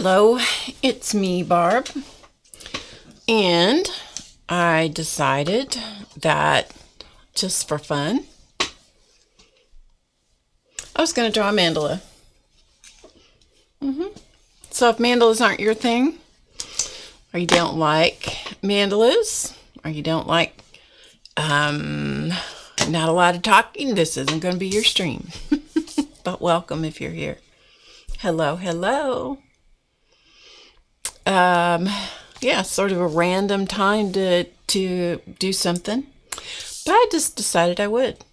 Hello, it's me, Barb, and I decided that just for fun, I was going to draw a mandala. So if mandalas aren't your thing, or you don't like mandalas, or you don't like not a lot of talking, this isn't going to be your stream. But welcome if you're here. Hello, hello. Yeah, sort of a random time to do something, but I just decided I would.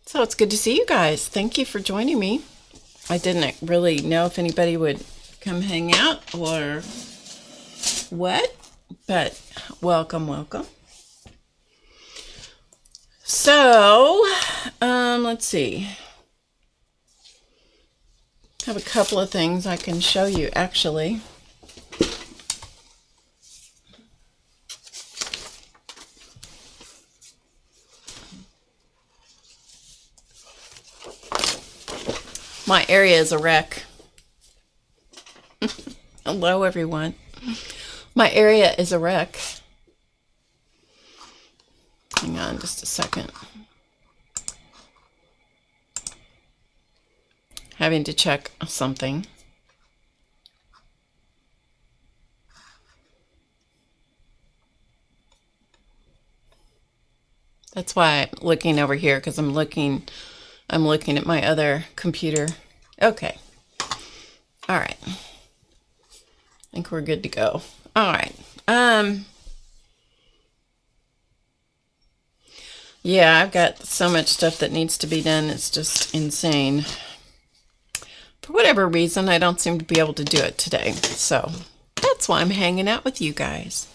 So it's good to see you guys. Thank you for joining me. I didn't really know if anybody would come hang out or what, but welcome, welcome. So, let's see. I have a couple of things I can show you, actually. My area is a wreck. Hello, everyone. My area is a wreck. Hang on just a second. Having to check something. That's why I'm looking over here, because I'm looking at my other computer. Okay. All right. I think we're good to go. All right. Yeah, I've got so much stuff that needs to be done. It's just insane. For whatever reason, I don't seem to be able to do it today. So that's why I'm hanging out with you guys.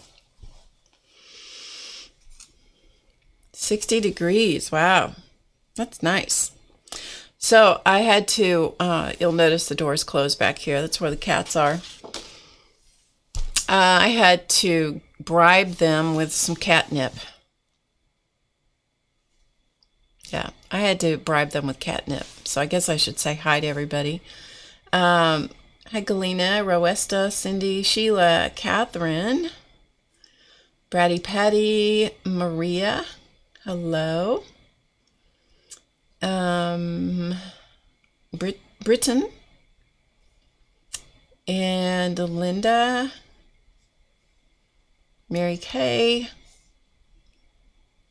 60 degrees. Wow. That's nice. So I had to, you'll notice the door's closed back here. That's where the cats are. I had to bribe them with some catnip. Yeah, I had to bribe them with catnip. So I guess I should say hi to everybody. Hi, Galena, Roesta, Cindy, Sheila, Catherine, Bratty Patty, Maria. Hello. Britton and Linda, Mary Kay,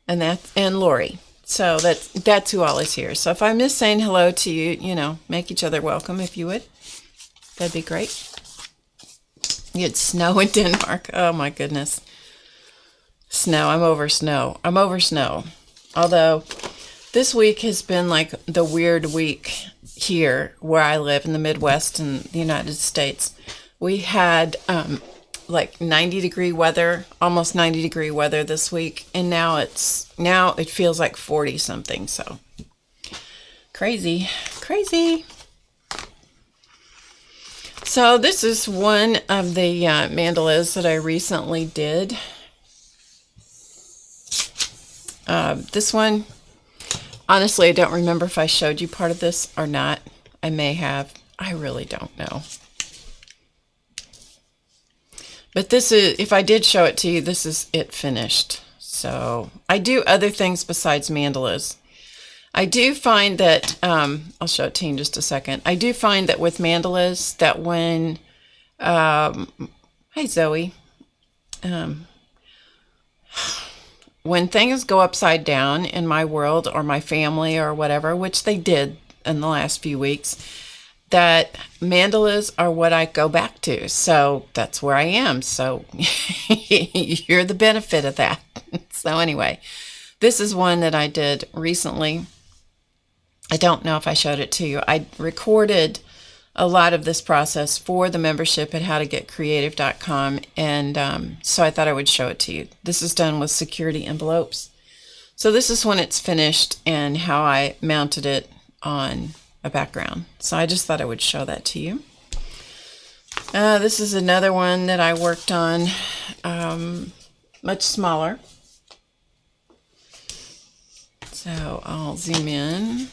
and Lori. So that's who all is here. So if I miss saying hello to you, make each other welcome if you would. That'd be great. You had snow in Denmark. Oh my goodness. Snow. I'm over snow. Although this week has been like the weird week here where I live in the Midwest in the United States. We had like 90-degree weather, almost 90-degree weather this week, and now it feels like 40 something. So crazy. So this is one of the mandalas that I recently did. This one, honestly, I don't remember if I showed you part of this or not. I may have. I really don't know. But this is, if I did show it to you, this is it finished. So I do other things besides mandalas. I do find that, I'll show it to you in just a second. I do find that with mandalas that when, hi Zoe, when things go upside down in my world or my family or whatever, which they did in the last few weeks, that mandalas are what I go back to. So that's where I am. So you're the benefit of that. So anyway, this is one that I did recently. I don't know if I showed it to you. I recorded a lot of this process for the membership at HowToGetCreative.com, and so I thought I would show it to you. This is done with security envelopes. So this is when it's finished and how I mounted it on a background. So I just thought I would show that to you. This is another one that I worked on, much smaller. So I'll zoom in.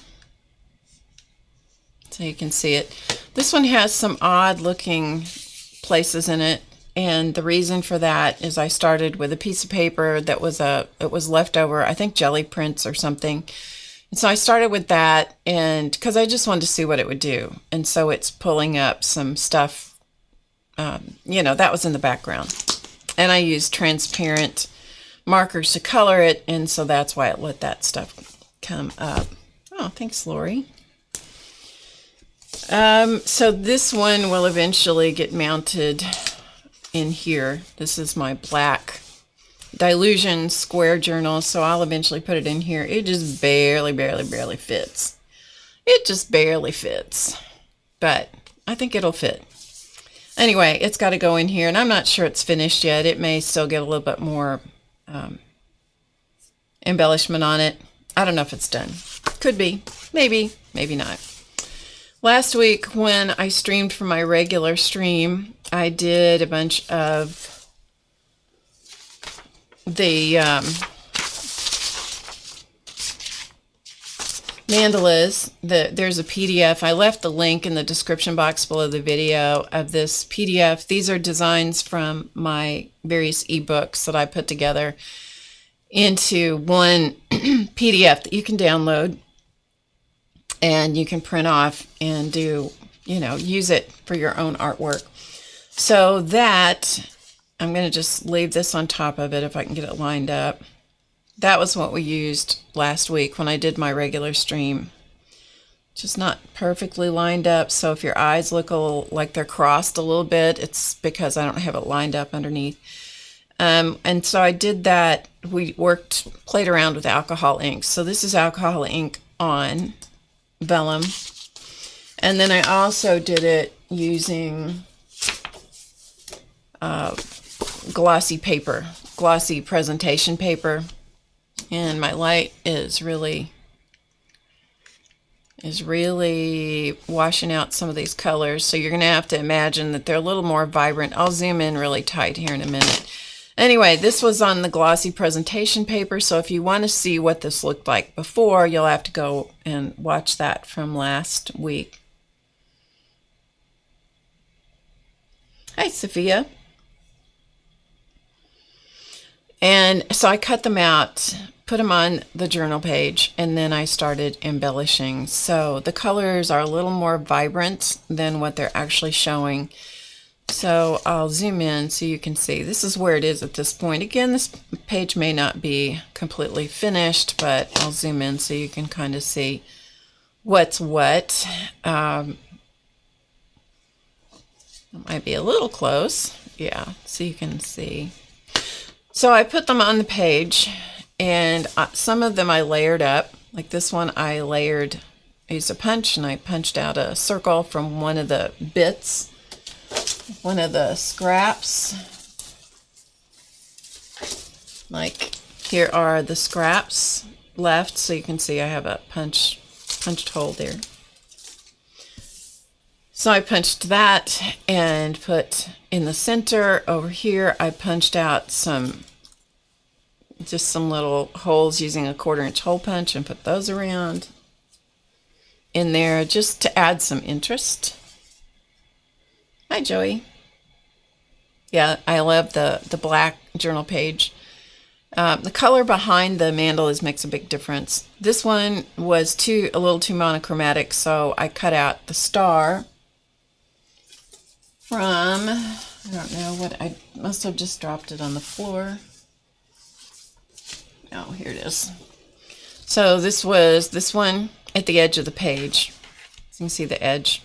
so you can see it. This one has some odd looking places in it, and the reason for that is I started with a piece of paper that was it was leftover, I think jelly prints or something. And so I started with that, and because I just wanted to see what it would do. And so it's pulling up some stuff, you know, that was in the background. And I used transparent markers to color it, and so that's why it let that stuff come up. Oh, thanks, Lori. So this one will eventually get mounted in here. This is my black Dilution square journal, so I'll eventually put it in here. It just barely fits. It just barely fits, but I think it'll fit. Anyway, it's got to go in here, and I'm not sure it's finished yet. It may still get a little bit more embellishment on it. I don't know if it's done. Could be, maybe, maybe not. Last week when I streamed from my regular stream, I did a bunch of the mandalas. There's a PDF. I left the link in the description box below the video of this PDF. These are designs from my various ebooks that I put together into one PDF that you can download and you can print off and do, you know, use it for your own artwork. So that, I'm going to just leave this on top of it if I can get it lined up. That was what we used last week when I did my regular stream. Just not perfectly lined up, so if your eyes look a little like they're crossed a little bit, it's because I don't have it lined up underneath. And so I did that. We played around with alcohol ink. So this is alcohol ink on vellum. And then I also did it using glossy paper, glossy presentation paper. And my light is really washing out some of these colors. So you're going to have to imagine that they're a little more vibrant. I'll zoom in really tight here in a minute. Anyway, this was on the glossy presentation paper. So if you want to see what this looked like before, you'll have to go and watch that from last week. Hi, Sophia. And so I cut them out, put them on the journal page, and then I started embellishing. So the colors are a little more vibrant than what they're actually showing. So I'll zoom in so you can see. This is where it is at this point. Again, this page may not be completely finished, but I'll zoom in so you can kind of see what's what. It might be a little close. Yeah, so you can see. So I put them on the page, and some of them I layered up. Like this one I used a punch, and I punched out a circle from one of the bits, one of the scraps. Like here are the scraps left, so you can see I have a punched hole there. So I punched that and put in the center over here. I punched out just some little holes using a 1/4-inch hole punch and put those around in there just to add some interest. Hi, Joey. Yeah, I love the black journal page. The color behind the mandalas makes a big difference. This one was a little too monochromatic, so I cut out the star from, I don't know what, I must have just dropped it on the floor. Oh, here it is. So this was this one at the edge of the page. So you can see the edge.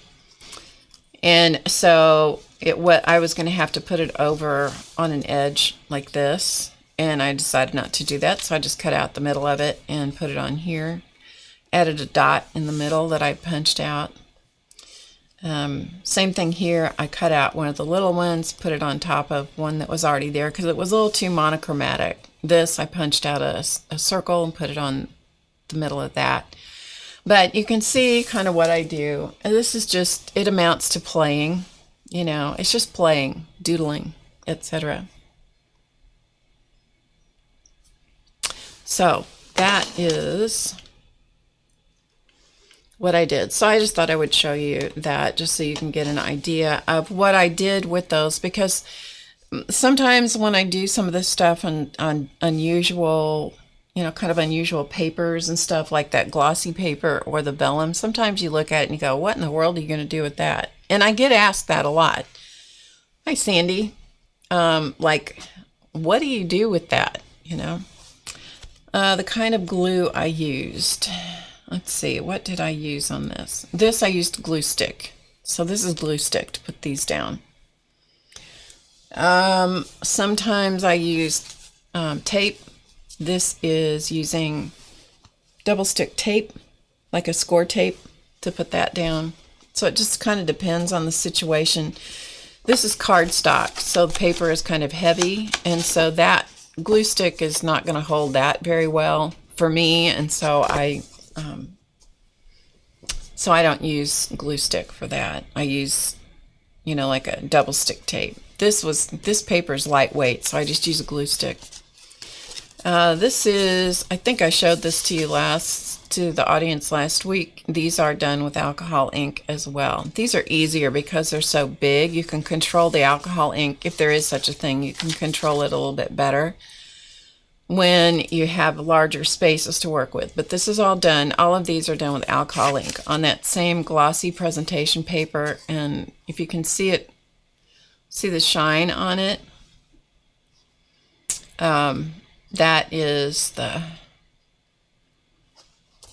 And so I was going to have to put it over on an edge like this, and I decided not to do that, so I just cut out the middle of it and put it on here. Added a dot in the middle that I punched out. Same thing here. I cut out one of the little ones, put it on top of one that was already there because it was a little too monochromatic. This, I punched out a circle and put it on the middle of that. But you can see kind of what I do. And this is just, it amounts to playing, you know, it's just playing, doodling, etc. So that is what I did. So I just thought I would show you that just so you can get an idea of what I did with those, because sometimes when I do some of this stuff on unusual, kind of unusual papers and stuff like that glossy paper or the vellum, sometimes you look at it and you go, what in the world are you going to do with that? And I get asked that a lot. Hi, Sandy. Like, what do you do with that? The kind of glue I used. Let's see, what did I use on this? This I used glue stick. So this is glue stick to put these down. Sometimes I use tape. This is using double stick tape, like a score tape, to put that down. So it just kind of depends on the situation. This is cardstock, so the paper is kind of heavy, and so that glue stick is not going to hold that very well for me, and so I don't use glue stick for that. I use, like a double stick tape. This paper is lightweight, so I just use a glue stick. This is, I think I showed this to you to the audience last week. These are done with alcohol ink as well. These are easier because they're so big. You can control the alcohol ink, if there is such a thing. You can control it a little bit better when you have larger spaces to work with. But this is all done. All of these are done with alcohol ink on that same glossy presentation paper. And if you can see it, see the shine on it, that is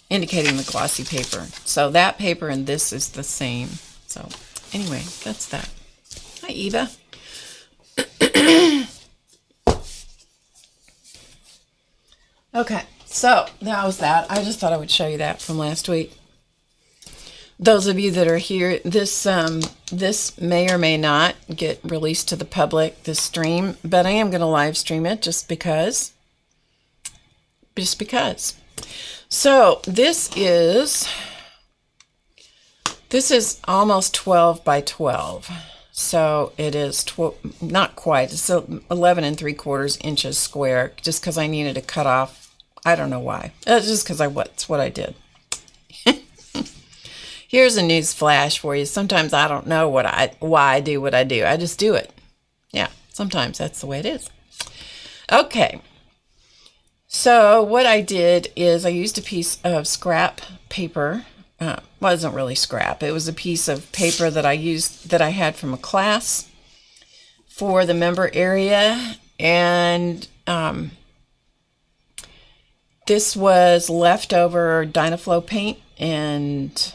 indicating the glossy paper. So that paper and this is the same. So anyway, that's that. Hi, Eva. Okay, so that was that. I just thought I would show you that from last week. Those of you that are here, this may or may not get released to the public, this stream, but I am going to live stream it just because. So this is almost 12 by 12. So it is not quite. It's 11 3/4 inches square, just because I needed to cut off. I don't know why. It's just because that's what I did. Here's a news flash for you. Sometimes I don't know why I do what I do. I just do it. Yeah, sometimes that's the way it is. Okay. So what I did is I used a piece of scrap paper. Wasn't really scrap. It was a piece of paper that I had from a class for the member area, and this was leftover Dynaflow paint and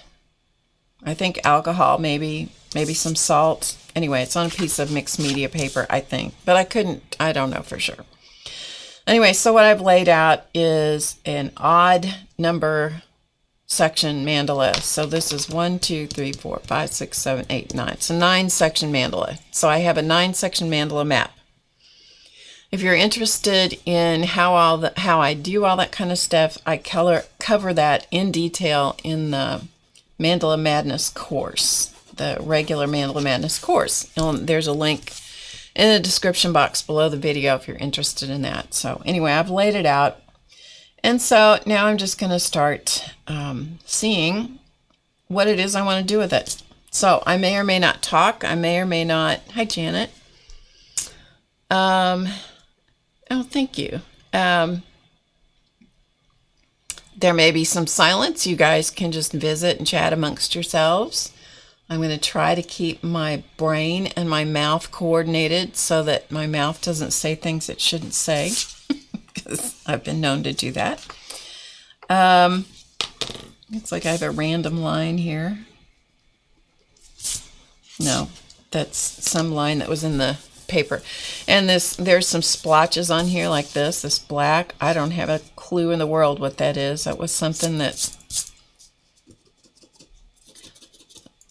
I think alcohol, maybe some salt. Anyway, it's on a piece of mixed media paper, I think, but I don't know for sure. Anyway, so what I've laid out is an odd number section mandala. So this is 1, 2, 3, 4, 5, 6, 7, 8, 9. It's a 9-section mandala. So I have a 9-section mandala map. If you're interested in how I do all that kind of stuff, I cover that in detail in the Mandala Madness course, the regular Mandala Madness course. And there's a link in the description box below the video if you're interested in that. So anyway, I've laid it out. And so now I'm just going to start seeing what it is I want to do with it. So I may or may not talk. I may or may not. Hi, Janet. Oh, thank you. There may be some silence. You guys can just visit and chat amongst yourselves. I'm going to try to keep my brain and my mouth coordinated so that my mouth doesn't say things it shouldn't say, because I've been known to do that. Looks like I have a random line here. No, that's some line that was in the paper. And there's some splotches on here like this black. I don't have a clue in the world what that is. That was something that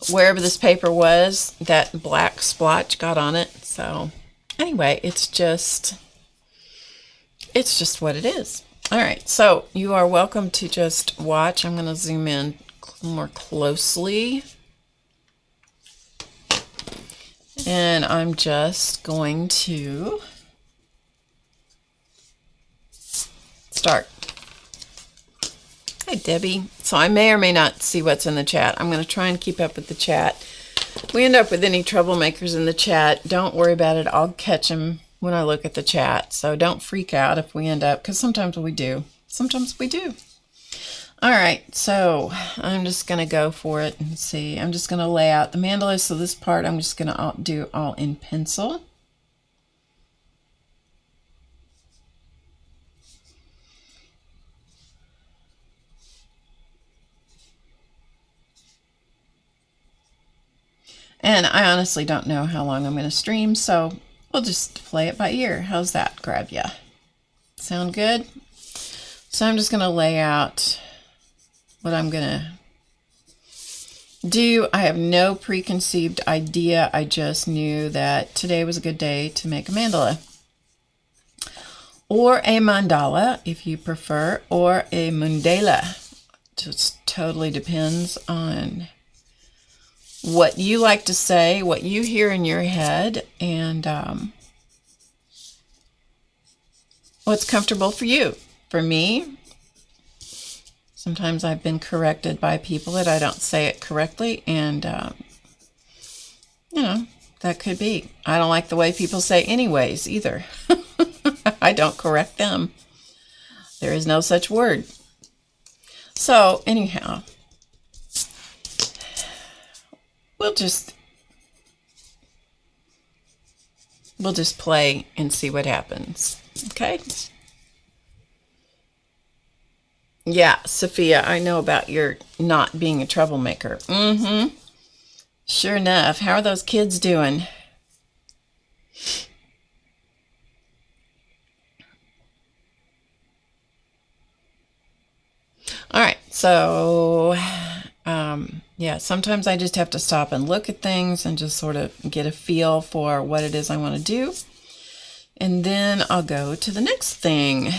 wherever this paper was, that black splotch got on it. So anyway, it's just what it is. All right, so you are welcome to just watch. I'm going to zoom in more closely. And I'm just going to start. Hi, Debbie. So I may or may not see what's in the chat. I'm going to try and keep up with the chat. If we end up with any troublemakers in the chat, don't worry about it. I'll catch them when I look at the chat. So don't freak out if we end up, because sometimes we do. Sometimes we do. All right, so I'm just going to go for it and see. I'm just going to lay out the mandala. So this part I'm just going to do all in pencil. And I honestly don't know how long I'm going to stream, so we'll just play it by ear. How's that grab ya? Sound good? So I'm just going to lay out what I'm going to do. I have no preconceived idea. I just knew that today was a good day to make a mandala. Or a mandala, if you prefer, or a mandala. Just totally depends on what you like to say, what you hear in your head, and what's comfortable for you. For me, sometimes I've been corrected by people that I don't say it correctly, and you know, that could be. I don't like the way people say anyways either. I don't correct them. There is no such word. So anyhow, we'll just play and see what happens. Okay? Yeah, Sophia, I know about your not being a troublemaker. Mm-hmm. Sure enough. How are those kids doing? All right, so yeah, sometimes I just have to stop and look at things and just sort of get a feel for what it is I want to do. And then I'll go to the next thing.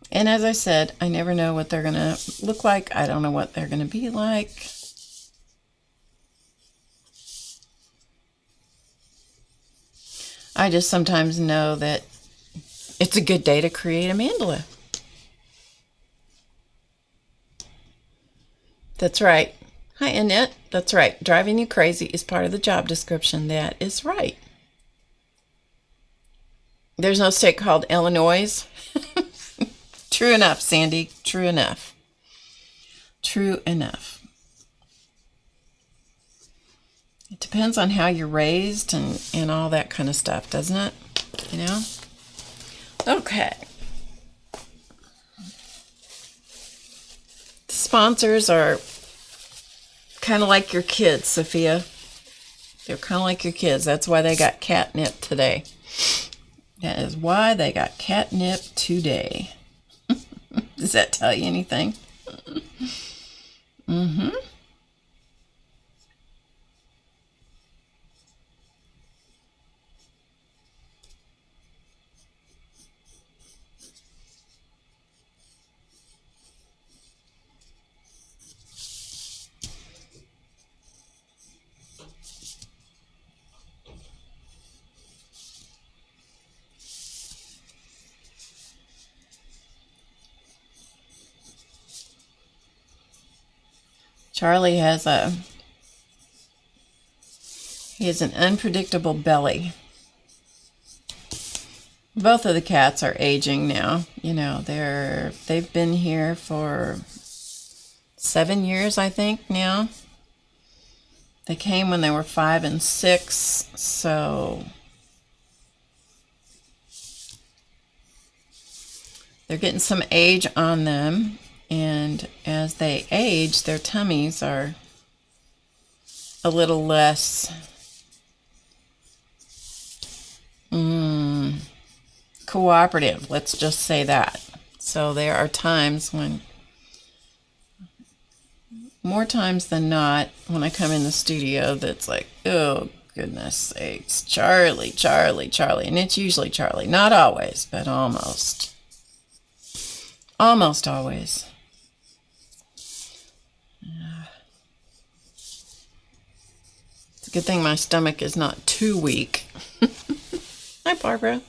And as I said, I never know what they're going to look like. I don't know what they're going to be like. I just sometimes know that it's a good day to create a mandala. That's right. Hi, Annette. That's right. Driving you crazy is part of the job description. That is right. There's no state called Illinois. True enough, Sandy. True enough. True enough. It depends on how you're raised and all that kind of stuff, doesn't it? You know? Okay. The sponsors are kind of like your kids, Sophia. They're kind of like your kids. That's why they got catnip today. That is why they got catnip today. Does that tell you anything? Mm-hmm. Charlie has he has an unpredictable belly. Both of the cats are aging now. You know, they've been here for 7 years, I think, now. They came when they were 5 and 6, so they're getting some age on them. And as they age, their tummies are a little less cooperative. Let's just say that. So there are times when more times than not, when I come in the studio, that's like, oh, goodness sakes, Charlie, Charlie, Charlie. And it's usually Charlie. Not always, but almost. Almost always. It's a good thing my stomach is not too weak. Hi, Barbara.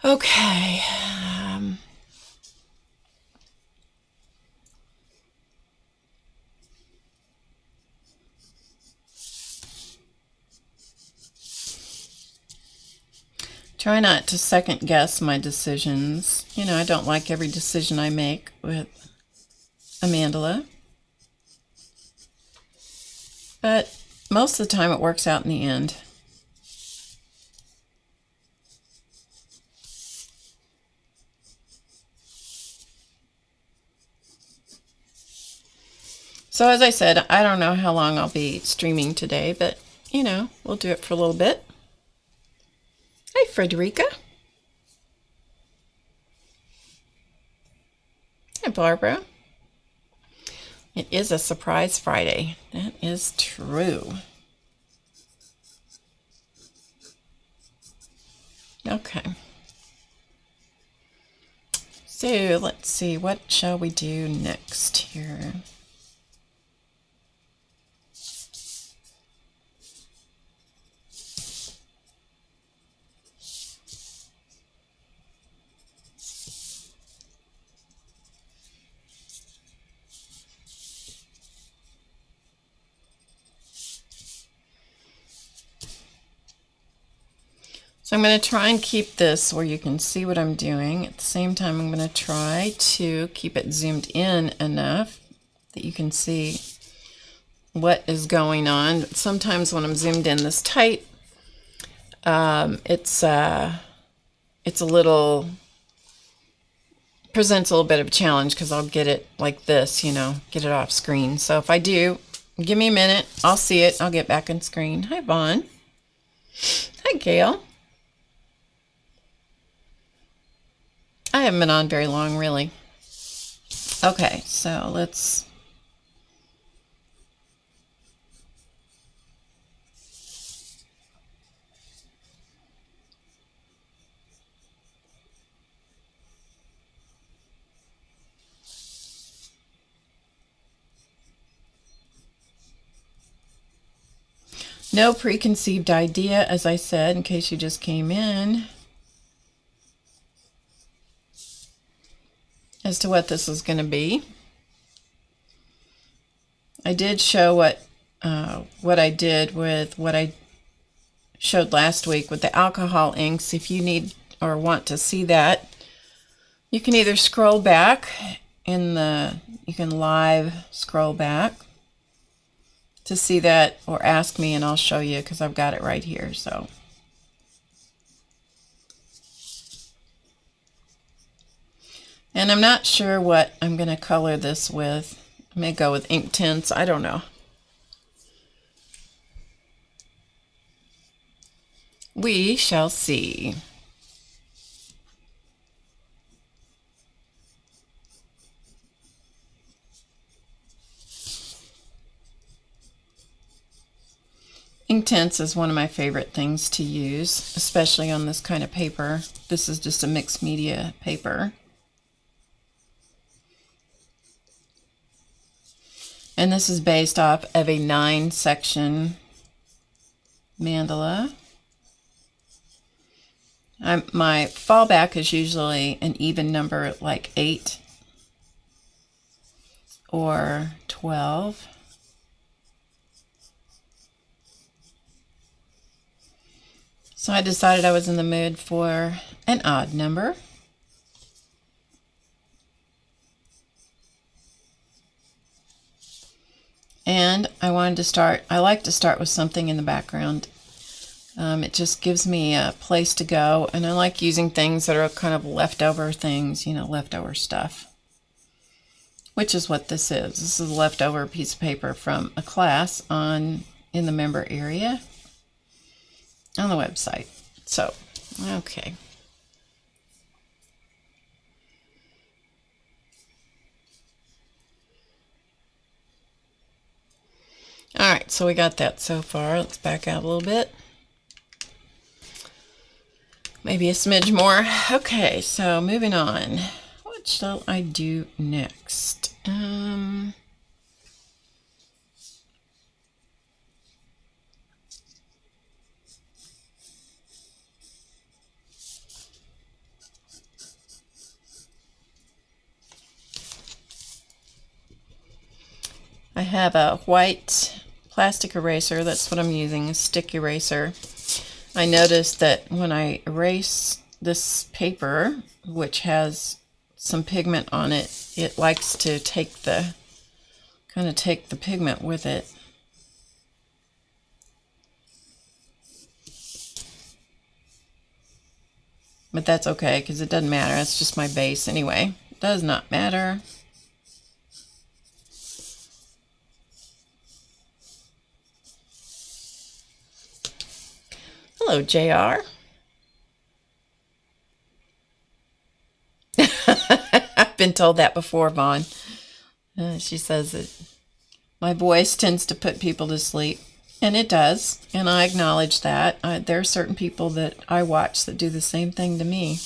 Okay. Try not to second guess my decisions. You know, I don't like every decision I make with a mandala. But most of the time it works out in the end. So as I said, I don't know how long I'll be streaming today, but, you know, we'll do it for a little bit. Hi, Frederica. Hi, Barbara. It is a surprise Friday. That is true. Okay. So let's see, what shall we do next here? So I'm going to try and keep this where you can see what I'm doing. At the same time, I'm going to try to keep it zoomed in enough that you can see what is going on. Sometimes when I'm zoomed in this tight, it's a little, presents a little bit of a challenge because I'll get it like this, you know, get it off screen. So if I do, give me a minute, I'll see it, I'll get back on screen. Hi, Vaughn. Hi, Gail. I haven't been on very long, really. Okay, so let's... No preconceived idea, as I said, in case you just came in, as to what this is going to be. I did show what I did with what I showed last week with the alcohol inks. If you need or want to see that, you can either scroll back you can live scroll back to see that, or ask me and I'll show you because I've got it right here. So and I'm not sure what I'm going to color this with. I may go with ink tints. I don't know. We shall see. Ink tints is one of my favorite things to use, especially on this kind of paper. This is just a mixed media paper. And this is based off of a 9-section mandala. My fallback is usually an even number like 8 or 12. So I decided I was in the mood for an odd number. And I wanted to start, I like to start with something in the background. It just gives me a place to go, and I like using things that are kind of leftover things, you know, leftover stuff. Which is what this is. This is a leftover piece of paper from a class in the member area on the website. So, okay. right, so we got that so far. Let's back out a little bit. Maybe a smidge more. Okay, so moving on. What shall I do next? I have a white plastic eraser. That's what I'm using, a stick eraser. I noticed that when I erase this paper, which has some pigment on it, it likes to take the pigment with it. But that's okay, because it doesn't matter. It's just my base anyway. It does not matter. Hello, JR. I've been told that before, Vaughn. She says that my voice tends to put people to sleep. And it does. And I acknowledge that. There are certain people that I watch that do the same thing to me.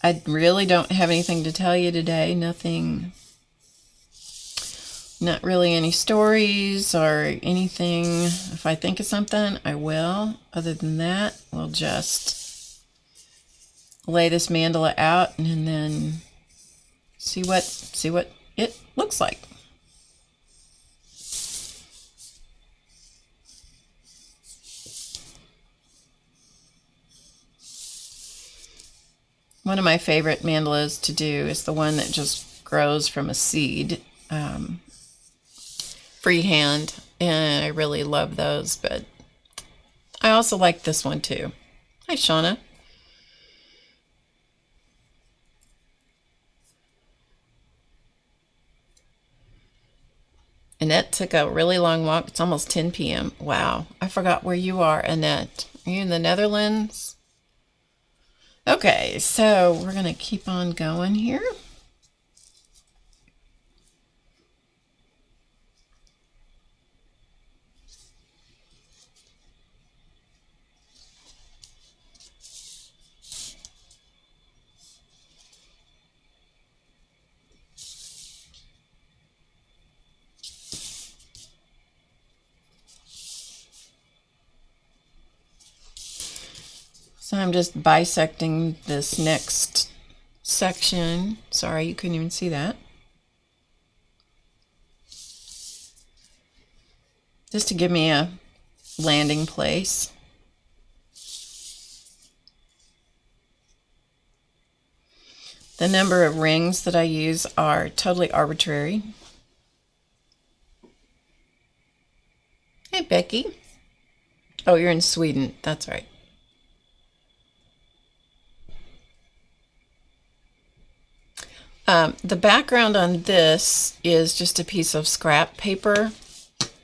I really don't have anything to tell you today. Nothing. Not really any stories or anything. If I think of something, I will. Other than that, we'll just lay this mandala out and then see what it looks like. One of my favorite mandalas to do is the one that just grows from a seed, freehand, and I really love those, but I also like this one too. Hi, Shauna. Annette took a really long walk. It's almost 10 p.m. Wow, I forgot where you are, Annette. Are you in the Netherlands? Okay, so we're going to keep on going here. So I'm just bisecting this next section. Sorry, you couldn't even see that. Just to give me a landing place. The number of rings that I use are totally arbitrary. Hey, Becky. Oh, you're in Sweden. That's right. The background on this is just a piece of scrap paper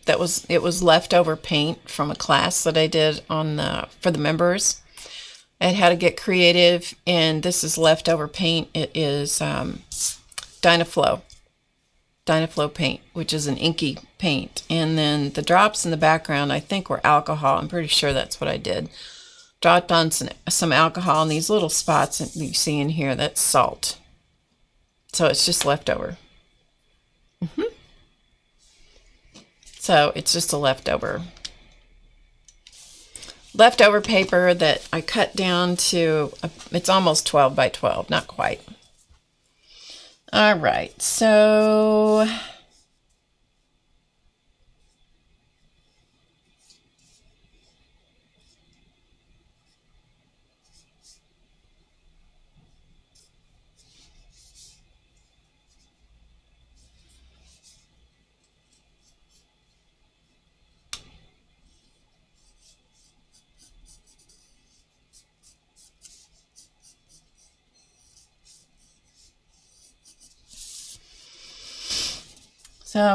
that was leftover paint from a class that I did for the members at How to Get Creative, and this is leftover paint. It is Dynaflow paint, which is an inky paint, and then the drops in the background I think were alcohol. I'm pretty sure that's what I did. Dropped on some alcohol in these little spots that you see in here. That's salt. So it's just leftover. So it's just a leftover paper that I cut down to, it's almost 12 by 12, not quite. All right, so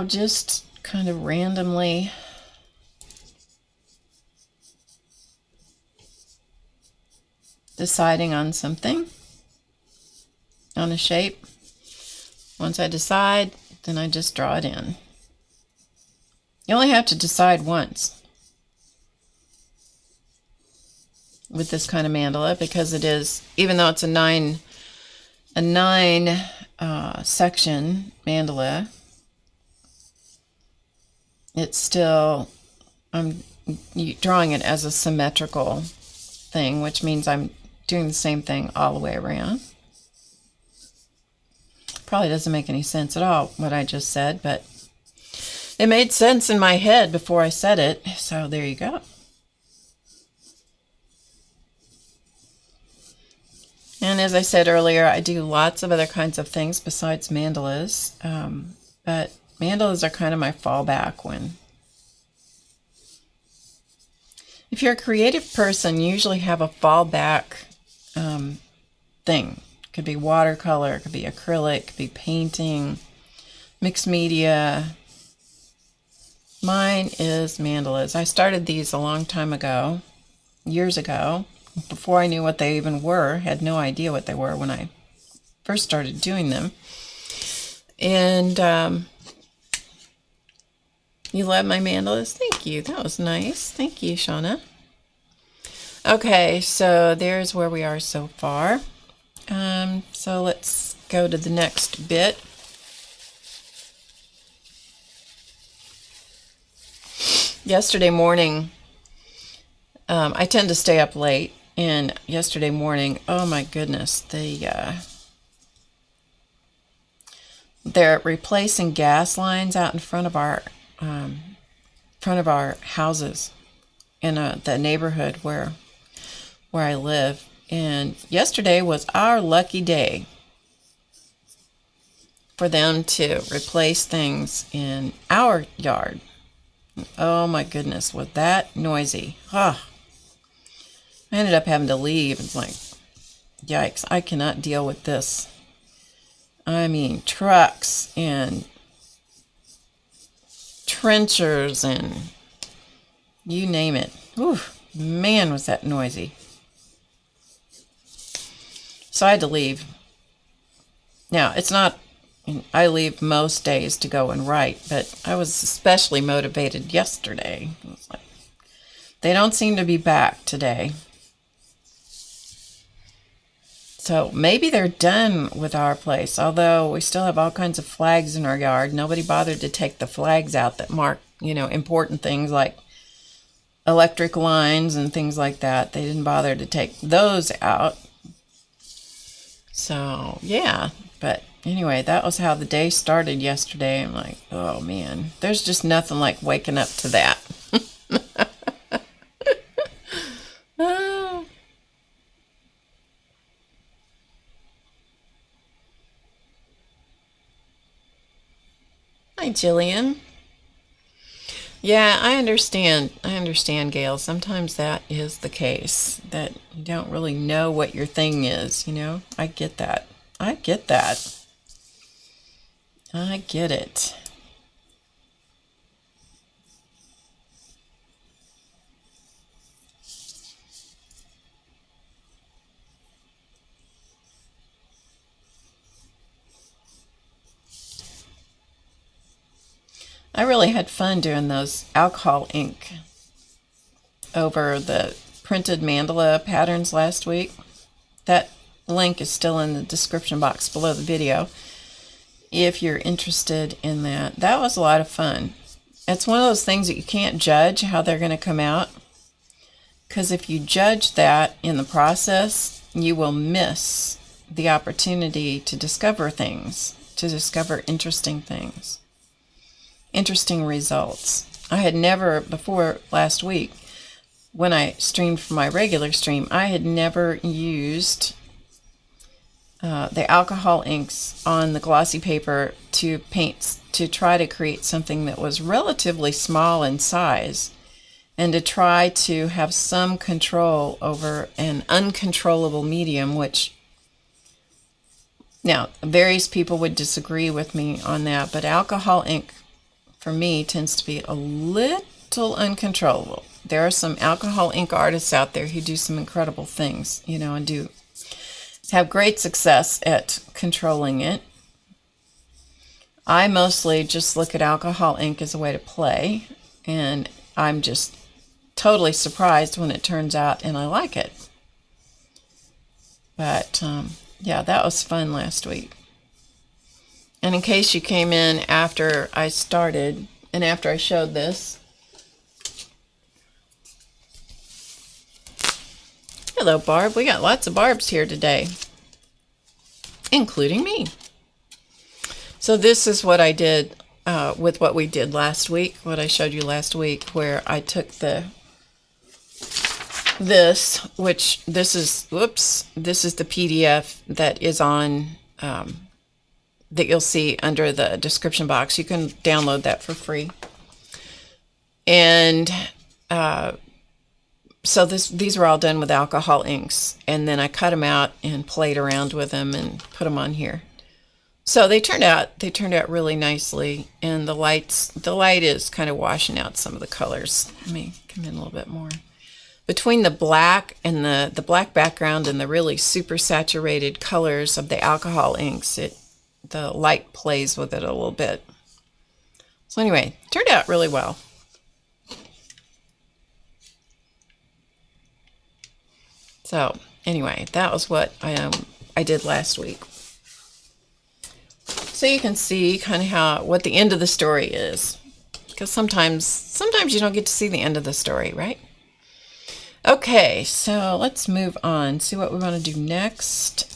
just kind of randomly deciding on something, on a shape. Once I decide, then I just draw it in. You only have to decide once with this kind of mandala, because it is, even though it's a nine section mandala, it's still, I'm drawing it as a symmetrical thing, which means I'm doing the same thing all the way around. Probably doesn't make any sense at all what I just said, but it made sense in my head before I said it, so there you go. And as I said earlier, I do lots of other kinds of things besides mandalas, but mandalas are kind of my fallback when... If you're a creative person, you usually have a fallback thing. It could be watercolor, it could be acrylic, it could be painting, mixed media. Mine is mandalas. I started these a long time ago, years ago, before I knew what they even were. Had no idea what they were when I first started doing them. And you love my mandalas? Thank you. That was nice. Thank you, Shauna. Okay, so there's where we are so far. So let's go to the next bit. Yesterday morning, I tend to stay up late, and yesterday morning, oh my goodness, they're replacing gas lines out in front of our houses in the neighborhood where I live. And yesterday was our lucky day for them to replace things in our yard. Oh my goodness, was that noisy. I ended up having to leave. It's like, yikes, I cannot deal with this. I mean, trucks and trenchers and you name it. Ooh, man, was that noisy. So I had to leave. Now, it's not, I leave most days to go and write, but I was especially motivated yesterday. It was like, they don't seem to be back today. So maybe they're done with our place, although we still have all kinds of flags in our yard. Nobody bothered to take the flags out that mark, important things like electric lines and things like that. They didn't bother to take those out. So, yeah, but anyway, that was how the day started yesterday. I'm like, oh man, there's just nothing like waking up to that. Oh. Hi, Jillian. Yeah, I understand. Gail. Sometimes that is the case, that you don't really know what your thing is, I get that. I get it. I really had fun doing those alcohol ink over the printed mandala patterns last week. That link is still in the description box below the video if you're interested in that. That was a lot of fun. It's one of those things that you can't judge how they're going to come out, because if you judge that in the process, you will miss the opportunity to discover things, to discover interesting things. Interesting results. I had never, before last week, when I streamed for my regular stream, I had never used the alcohol inks on the glossy paper to paint, to try to create something that was relatively small in size, and to try to have some control over an uncontrollable medium, which, now, various people would disagree with me on that, but alcohol ink for me tends to be a little uncontrollable. There are some alcohol ink artists out there who do some incredible things, and do have great success at controlling it. I mostly just look at alcohol ink as a way to play, and I'm just totally surprised when it turns out and I like it. But yeah, that was fun last week. And in case you came in after I started and after I showed this, hello Barb, we got lots of Barbs here today, including me. So this is what I did with what we did last week, what I showed you last week, where I took this is the PDF that is on, that you'll see under the description box. You can download that for free. And so these were all done with alcohol inks, and then I cut them out and played around with them and put them on here. So they turned out really nicely, and the light is kind of washing out some of the colors. Let me come in a little bit more. Between the black and the black background and the really super saturated colors of the alcohol inks, the light plays with it a little bit. So anyway, turned out really well. So anyway, that was what I did last week. So you can see kind of what the end of the story is, because sometimes you don't get to see the end of the story, right? Okay, so let's move on. See what we want to do next.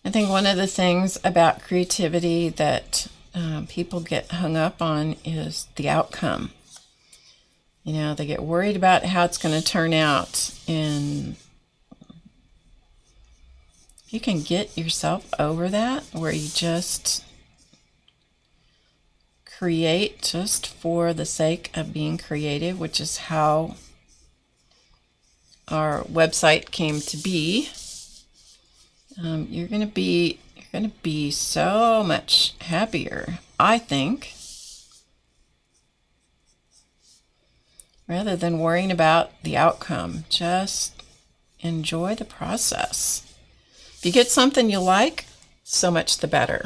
I think one of the things about creativity that people get hung up on is the outcome. You know, they get worried about how it's going to turn out, and if you can get yourself over that, where you just create just for the sake of being creative, which is how our website came to be. You're gonna be so much happier, I think, rather than worrying about the outcome. Just enjoy the process. If you get something you like, so much the better.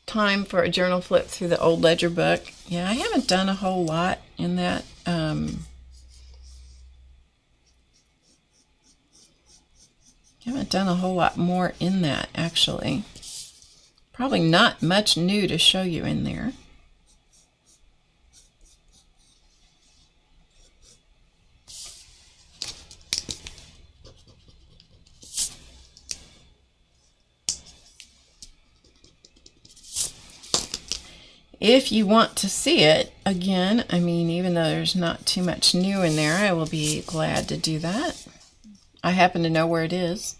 Time for a journal flip through the old ledger book. Yeah, I haven't done a whole lot in that. Haven't done a whole lot more in that, actually. Probably not much new to show you in there. If you want to see it again, I mean, even though there's not too much new in there, I will be glad to do that. I happen to know where it is.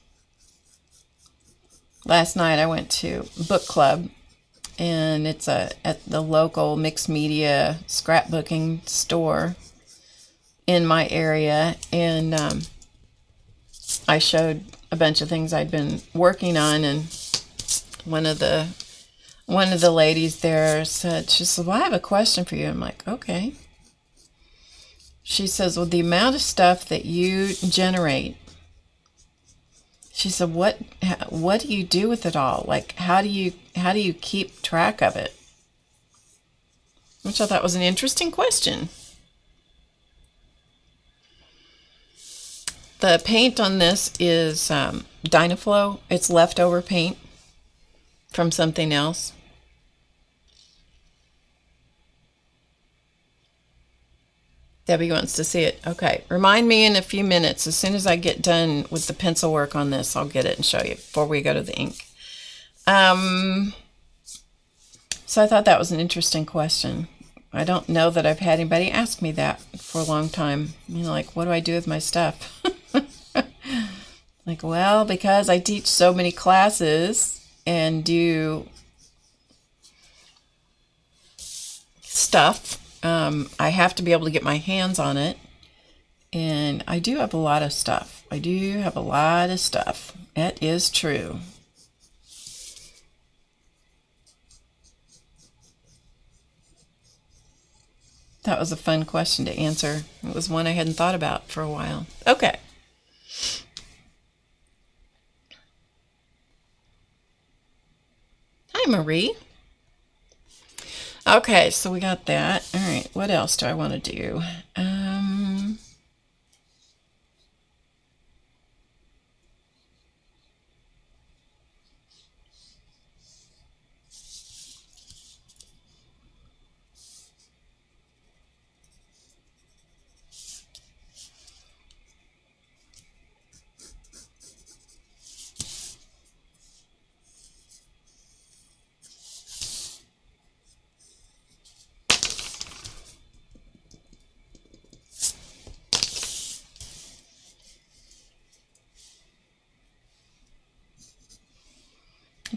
Last night I went to book club, and it's at the local mixed media scrapbooking store in my area, and I showed a bunch of things I'd been working on, and one of the ladies there said, she said, "Well, I have a question for you." I'm like, "Okay." She says, "Well, the amount of stuff that you generate," she said, what do you do with it all? Like, how do you keep track of it?" Which I thought was an interesting question. The paint on this is Dynaflow. It's leftover paint from something else. Debbie wants to see it. Okay, remind me in a few minutes. As soon as I get done with the pencil work on this, I'll get it and show you before we go to the ink. So I thought that was an interesting question. I don't know that I've had anybody ask me that for a long time. You know, like, what do I do with my stuff? Like, well, because I teach so many classes and do stuff, I have to be able to get my hands on it. And I do have a lot of stuff. I do have a lot of stuff. It is true. That was a fun question to answer. It was one I hadn't thought about for a while. Okay. Hi, Marie. Okay, so we got that. All right, what else do I want to do?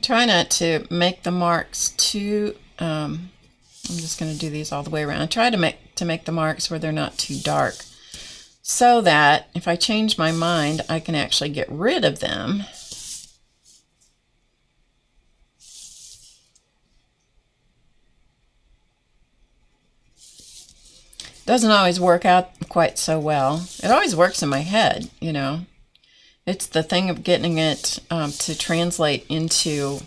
Try not to make the marks too, I'm just going to do these all the way around. I try to make the marks where they're not too dark, so that if I change my mind, I can actually get rid of them. Doesn't always work out quite so well. It always works in my head, you know. It's the thing of getting it to translate into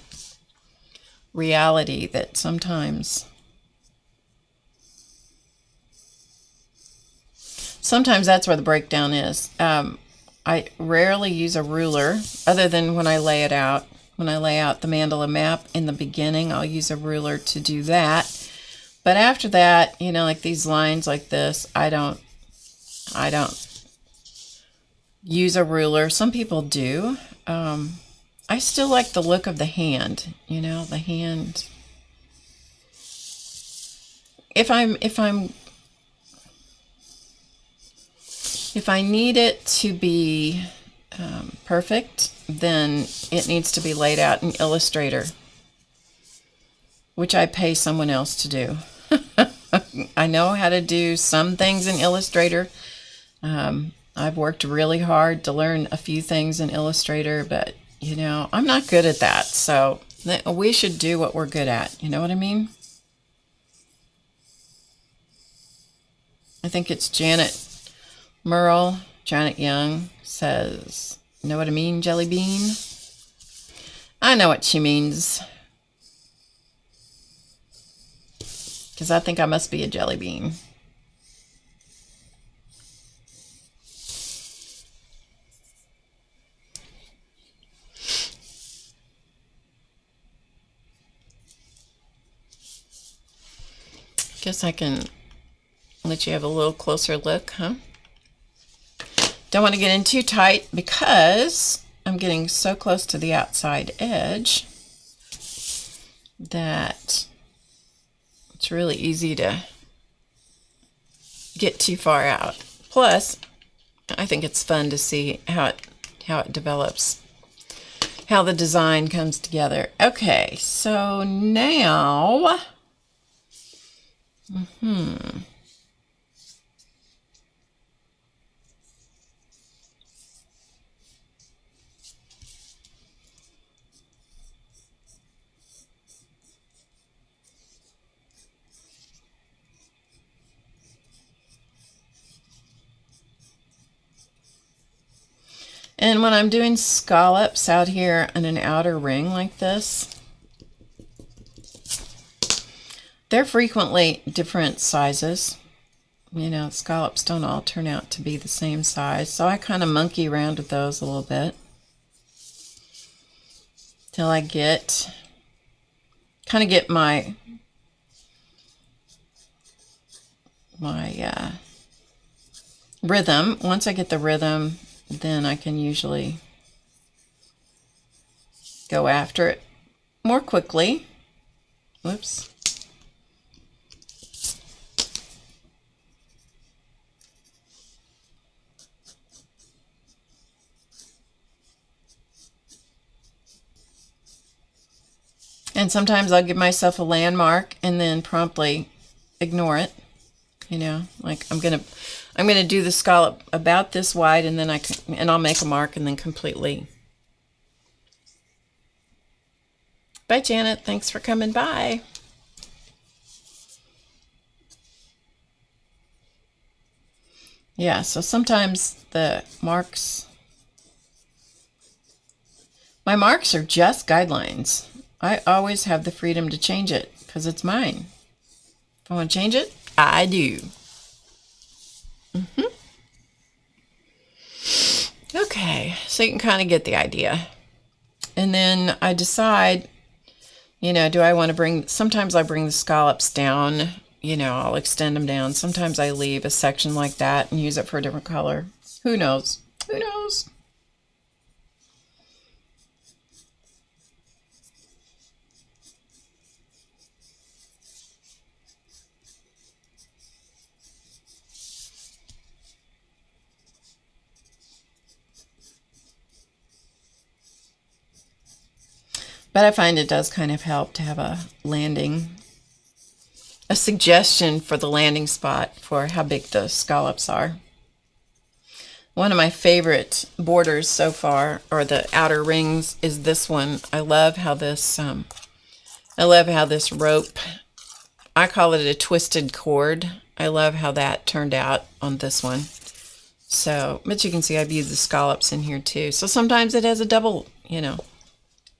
reality that sometimes that's where the breakdown is. I rarely use a ruler other than when I lay it out. When I lay out the mandala map in the beginning, I'll use a ruler to do that. But after that, you know, like these lines like this, I don't use a ruler. Some people do. I still like the look of the hand, you know, the hand. If I need it to be perfect, then it needs to be laid out in Illustrator, which I pay someone else to do. I know how to do some things in Illustrator. I've worked really hard to learn a few things in Illustrator, but, you know, I'm not good at that. So we should do what we're good at. You know what I mean? I think it's Janet Young says, know what I mean, Jelly Bean? I know what she means. Because I think I must be a jelly bean. Guess I can let you have a little closer look, huh? Don't want to get in too tight because I'm getting so close to the outside edge that it's really easy to get too far out. Plus, I think it's fun to see how it develops, how the design comes together. Okay, so now, and when I'm doing scallops out here in an outer ring like this, they're frequently different sizes. You know, scallops don't all turn out to be the same size, so I kind of monkey around with those a little bit till I get my rhythm. Once I get the rhythm, then I can usually go after it more quickly. Whoops. And sometimes I'll give myself a landmark and then promptly ignore it. You know, like I'm gonna do the scallop about this wide, and then I'll make a mark and then completely. Bye, Janet. Thanks for coming by. Yeah, so sometimes the marks, my marks are just guidelines. I always have the freedom to change it because it's mine. If I want to change it, I do. Okay, so you can kind of get the idea. And then I decide, you know, do I want to sometimes I bring the scallops down, you know, I'll extend them down. Sometimes I leave a section like that and use it for a different color. Who knows? Who knows? But I find it does kind of help to have a suggestion for the landing spot for how big the scallops are. One of my favorite borders so far, or the outer rings, is this one. I love how this rope, I call it a twisted cord. I love how that turned out on this one. So, but you can see I've used the scallops in here too. So sometimes it has a double, you know,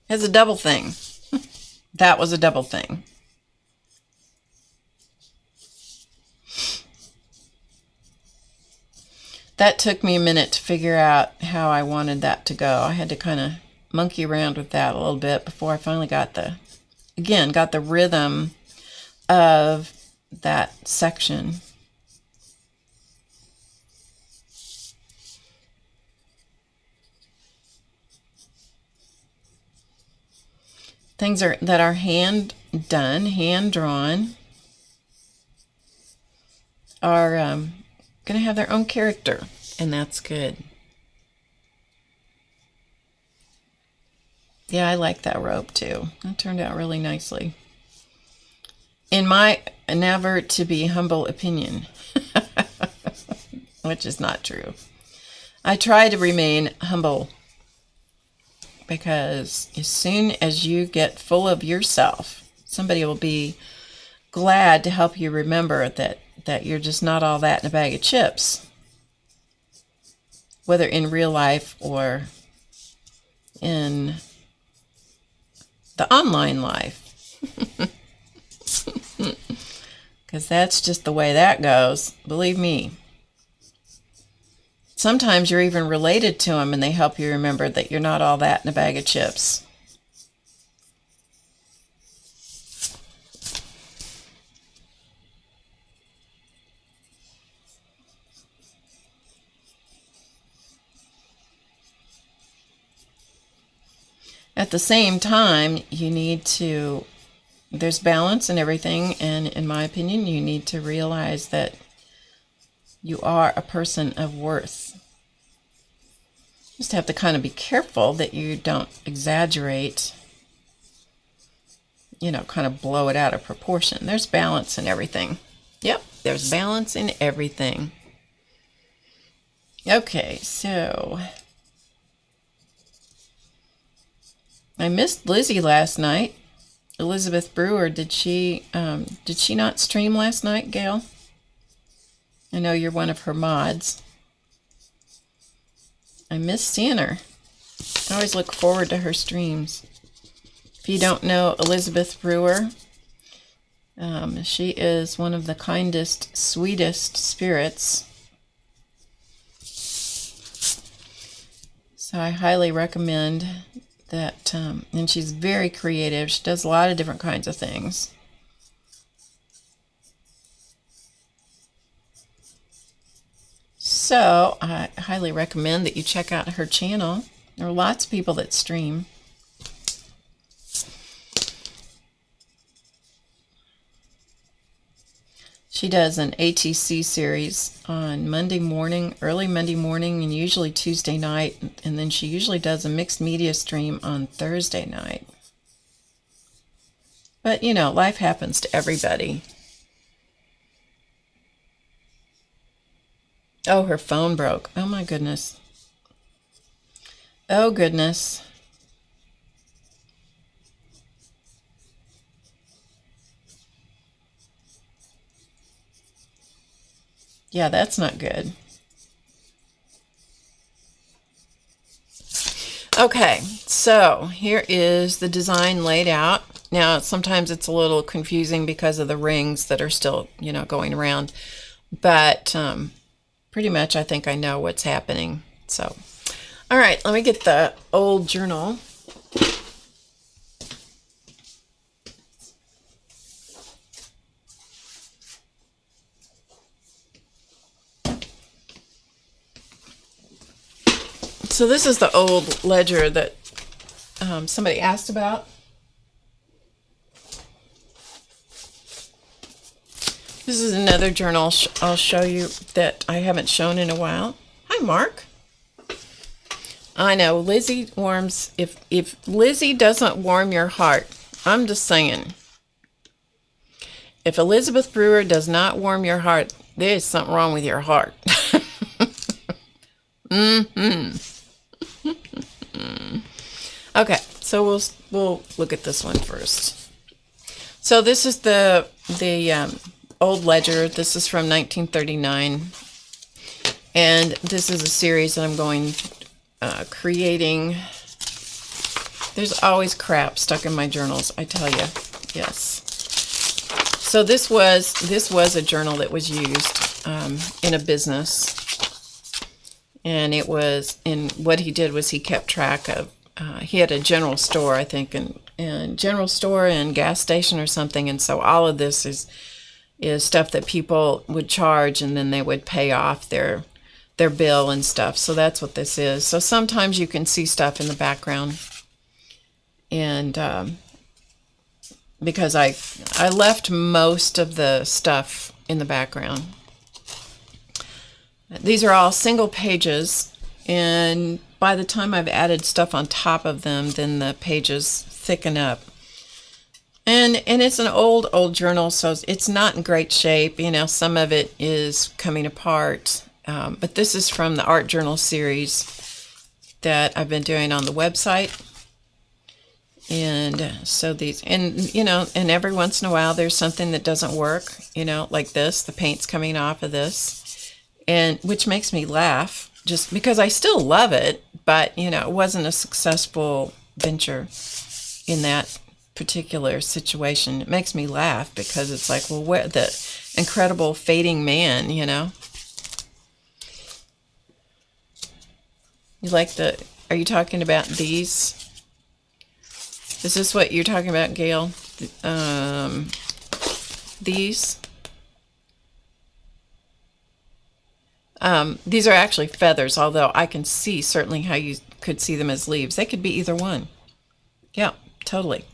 has a double thing. That was a double thing. That took me a minute to figure out how I wanted that to go. I had to kind of monkey around with that a little bit before I finally got the rhythm of that section. Things that are hand done, hand drawn, are going to have their own character, and that's good. Yeah, I like that rope too. That turned out really nicely. In my never to be humble opinion, which is not true, I try to remain humble. Because as soon as you get full of yourself, somebody will be glad to help you remember that you're just not all that in a bag of chips. Whether in real life or in the online life. Because that's just the way that goes. Believe me. Sometimes you're even related to them and they help you remember that you're not all that in a bag of chips. At the same time, there's balance in everything, and in my opinion, you need to realize that you are a person of worth. Just have to kind of be careful that you don't exaggerate, you know, kind of blow it out of proportion. There's balance in everything. Yep, there's balance in everything. Okay, so I missed Lizzie last night. Elizabeth Brewer, did she not stream last night, Gail? I know you're one of her mods. I miss seeing her. I always look forward to her streams. If you don't know Elizabeth Brewer, she is one of the kindest, sweetest spirits. So I highly recommend that, and she's very creative. She does a lot of different kinds of things. So I highly recommend that you check out her channel. There are lots of people that stream. She does an ATC series on Monday morning, early Monday morning, and usually Tuesday night. And then she usually does a mixed media stream on Thursday night. But, you know, life happens to everybody. Oh, her phone broke. Oh, my goodness. Oh, goodness. Yeah, that's not good. Okay, so here is the design laid out. Now, sometimes it's a little confusing because of the rings that are still, you know, going around. But pretty much I think I know what's happening. So, all right, let me get the old journal. So this is the old ledger that somebody asked about. This is another journal I'll show you that I haven't shown in a while. Hi, Mark. I know Lizzie warms. If Lizzie doesn't warm your heart, I'm just saying. If Elizabeth Brewer does not warm your heart, there's something wrong with your heart. Okay, so we'll look at this one first. So this is the old ledger. This is from 1939, and this is a series that I'm going creating. There's always crap stuck in my journals, I tell you. Yes. So this was a journal that was used in a business, and it was, and what he did was he kept track of. He had a general store, I think, and general store and gas station or something, and so all of this is stuff that people would charge, and then they would pay off their bill and stuff. So that's what this is. So sometimes you can see stuff in the background, and because I left most of the stuff in the background. These are all single pages, and by the time I've added stuff on top of them, then the pages thicken up. And it's an old journal, so it's not in great shape. You know, some of it is coming apart. But this is from the art journal series that I've been doing on the website. And so these, and you know, and every once in a while there's something that doesn't work, you know, like this, the paint's coming off of this, and which makes me laugh just because I still love it, but you know, it wasn't a successful venture in that particular situation. It makes me laugh because it's like, well, what the incredible fading man, you know? You like the, are you talking about these? Is this what you're talking about, Gail? These? These are actually feathers, although I can see certainly how you could see them as leaves. They could be either one. Yeah, totally.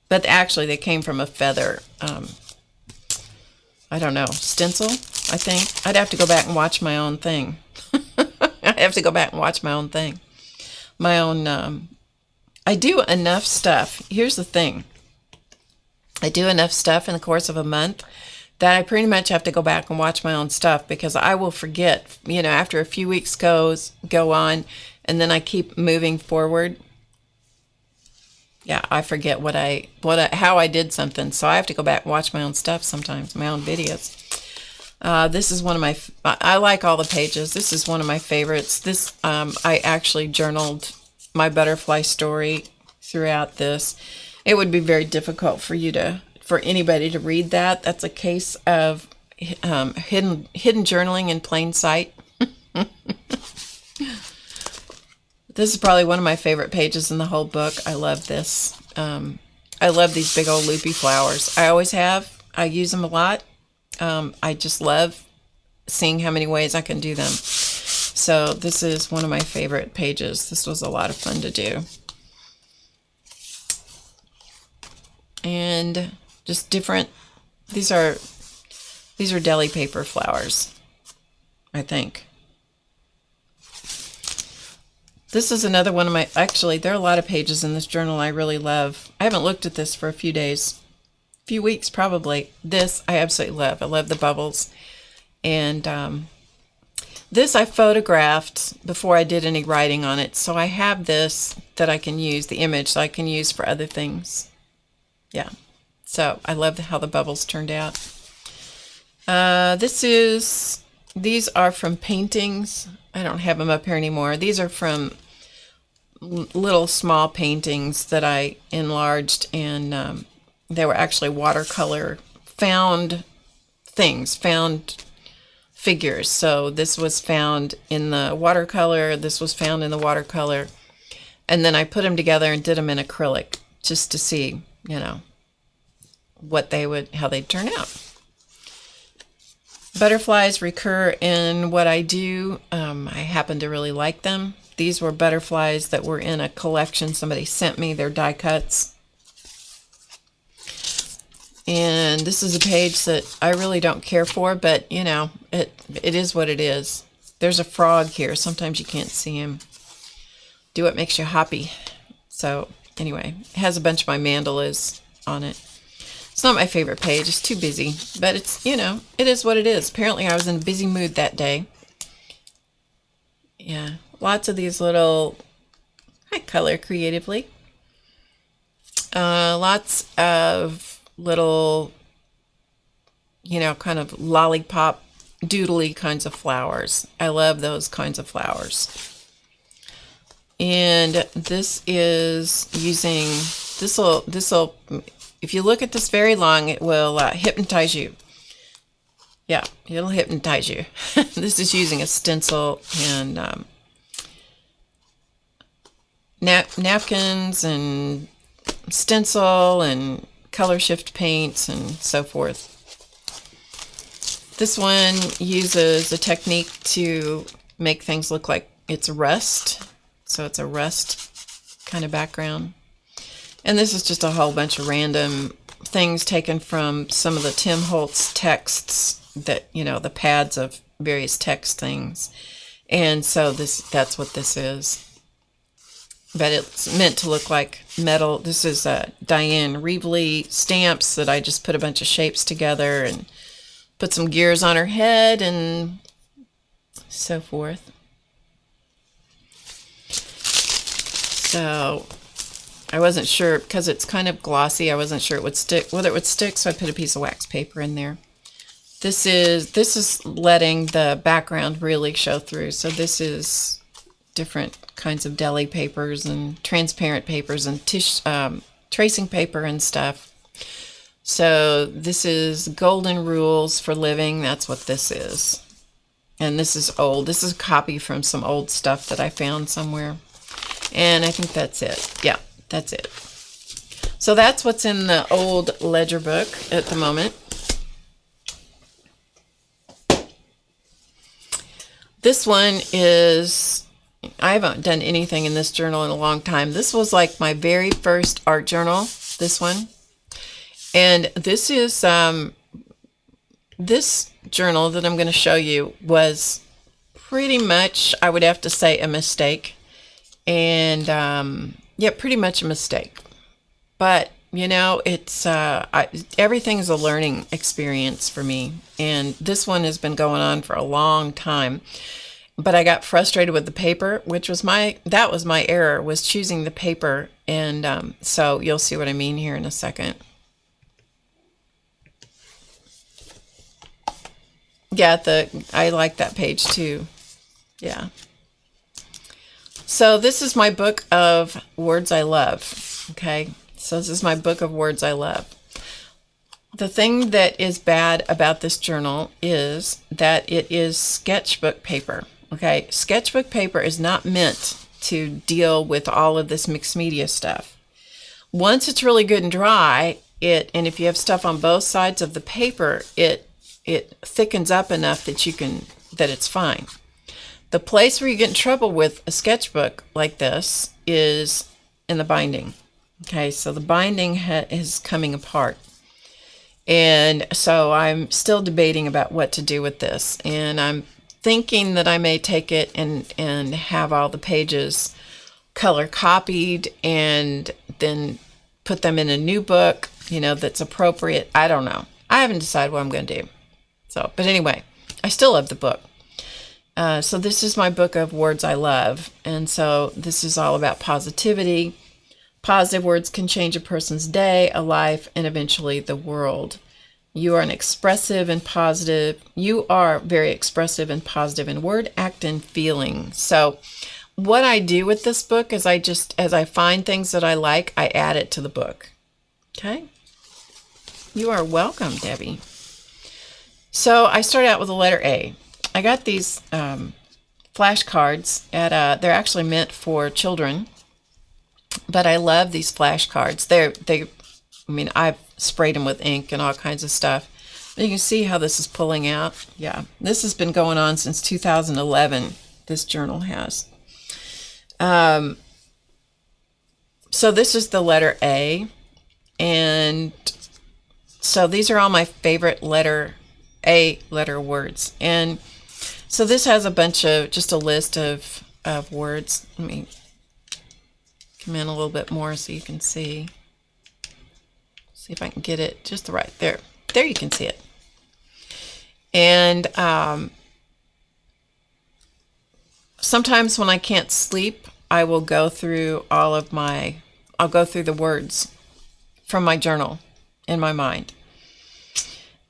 But actually, they came from a feather, I don't know, stencil, I think. I'd have to go back and watch my own thing. I'd have to go back and watch my own thing. My own, I do enough stuff. Here's the thing. I do enough stuff in the course of a month that I pretty much have to go back and watch my own stuff because I will forget, you know, after a few weeks go on, and then I keep moving forward. Yeah, I forget how I did something, so I have to go back and watch my own stuff sometimes, my own videos. This is one of my, I like all the pages. This is one of my favorites. This, I actually journaled my butterfly story throughout this. It would be very difficult for anybody to read that. That's a case of hidden journaling in plain sight. This is probably one of my favorite pages in the whole book. I love this. I love these big old loopy flowers. I always have. I use them a lot. I just love seeing how many ways I can do them. So this is one of my favorite pages. This was a lot of fun to do. And just different, these are deli paper flowers, I think. This is another one of my, actually, there are a lot of pages in this journal I really love. I haven't looked at this for a few days. few weeks probably. This I absolutely love. I love the bubbles. And this I photographed before I did any writing on it. So I have this that I can use, the image that I can use for other things. Yeah. So I love how the bubbles turned out. These are from paintings. I don't have them up here anymore. These are from little small paintings that I enlarged, and they were actually watercolor found figures. So this was found in the watercolor, this was found in the watercolor, and then I put them together and did them in acrylic just to see, how they'd turn out. Butterflies recur in what I do. I happen to really like them. These were butterflies that were in a collection somebody sent me. They're die cuts. And this is a page that I really don't care for, but it is what it is. There's a frog here. Sometimes you can't see him. Do what makes you happy. So anyway, it has a bunch of my mandalas on it. It's not my favorite page. It's too busy, but it's, it is what it is. Apparently I was in a busy mood that day. Yeah, lots of these little, I color creatively. Lots of little, kind of lollipop, doodly kinds of flowers. I love those kinds of flowers. And this is using, this'll, if you look at this very long, it will hypnotize you. Yeah, it'll hypnotize you. This is using a stencil and napkins and stencil and color shift paints and so forth. This one uses a technique to make things look like it's rust. So it's a rust kind of background. And this is just a whole bunch of random things taken from some of the Tim Holtz texts that, the pads of various text things. And so that's what this is. But it's meant to look like metal. This is Diane Reevely stamps that I just put a bunch of shapes together and put some gears on her head and so forth. So I wasn't sure, because it's kind of glossy, I wasn't sure whether it would stick, so I put a piece of wax paper in there. This is letting the background really show through. So this is different kinds of deli papers and transparent papers and tracing paper and stuff. So this is Golden Rules for Living. That's what this is. And this is old. This is a copy from some old stuff that I found somewhere. And I think that's it. Yeah, that's it. So that's what's in the old ledger book at the moment. This one is, I haven't done anything in this journal in a long time. This was like my very first art journal, this one. And this is, this journal that I'm going to show you was pretty much, I would have to say, a mistake. And, yeah, pretty much a mistake. But, it's, everything's a learning experience for me. And this one has been going on for a long time. But I got frustrated with the paper, which was that was my error, was choosing the paper. And so you'll see what I mean here in a second. Yeah, I like that page too. Yeah. So this is my book of words I love. Okay. So this is my book of words I love. The thing that is bad about this journal is that it is sketchbook paper. Okay. Sketchbook paper is not meant to deal with all of this mixed media stuff. Once it's really good and dry, and if you have stuff on both sides of the paper, it thickens up enough that that it's fine. The place where you get in trouble with a sketchbook like this is in the binding. Okay, so the binding is coming apart. And so I'm still debating about what to do with this. And I'm thinking that I may take it and have all the pages color copied and then put them in a new book that's appropriate. I don't know. I haven't decided what I'm going to do. So, but anyway, I still love the book. So this is my book of words I love. And so this is all about positivity. Positive words can change a person's day, a life, and eventually the world. You are very expressive and positive in word, act, and feeling. So what I do with this book is as I find things that I like, I add it to the book. Okay? You are welcome, Debbie. So I start out with the letter A. I got these flashcards they're actually meant for children, but I love these flashcards. I've sprayed them with ink and all kinds of stuff. You can see how this is pulling out. Yeah, this has been going on since 2011. This journal has. So this is the letter A, and so these are all my favorite A letter words. And so this has just a list of words. Let me come in a little bit more so you can see. See if I can get it just right there. There you can see it. And sometimes when I can't sleep, I will go through I'll go through the words from my journal in my mind.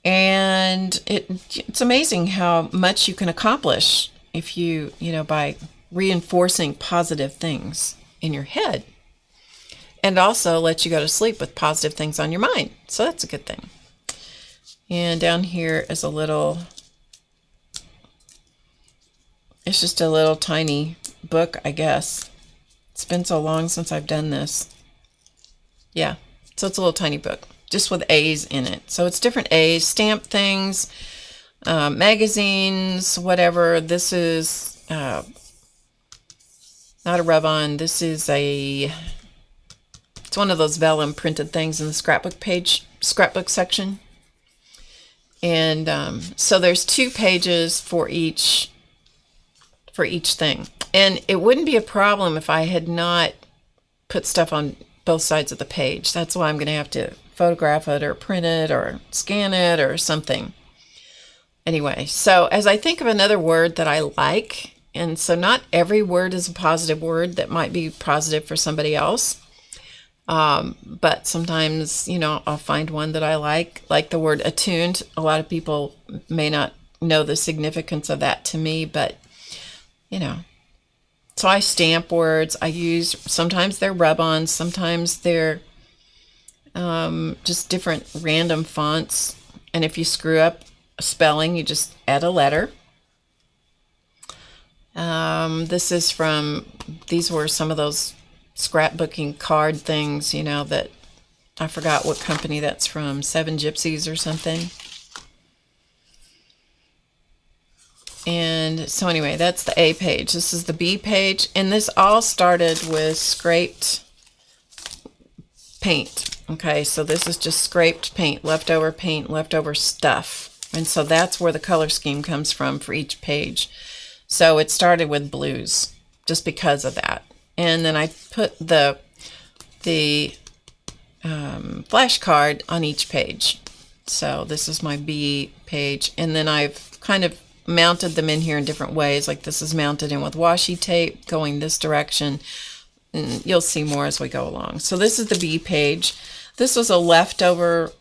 And it's amazing how much you can accomplish if by reinforcing positive things in your head. And also let you go to sleep with positive things on your mind. So that's a good thing. And down here is it's just a little tiny book, I guess. It's been so long since I've done this. Yeah, so it's a little tiny book, just with A's in it. So it's different A's, stamp things, magazines, whatever. This is not a rub-on. This is it's one of those vellum printed things in the scrapbook section. And so there's 2 pages for each thing. And it wouldn't be a problem if I had not put stuff on both sides of the page. That's why I'm going to have to photograph it or print it or scan it or something. Anyway, so as I think of another word that I like, and so not every word is a positive word that might be positive for somebody else. But sometimes, I'll find one that I like the word attuned. A lot of people may not know the significance of that to me, but, so I stamp words. Sometimes they're rub-ons, sometimes they're just different random fonts. And if you screw up a spelling, you just add a letter. These were some of those scrapbooking card things, that I forgot what company that's from, Seven Gypsies or something. And so anyway, that's the A page. This is the B page. And this all started with scraped paint. Okay, so this is just scraped paint, leftover stuff. And so that's where the color scheme comes from for each page. So it started with blues just because of that. And then I put the flashcard on each page. So this is my B page. And then I've kind of mounted them in here in different ways. Like this is mounted in with washi tape going this direction. And you'll see more as we go along. So this is the B page. This was a leftover,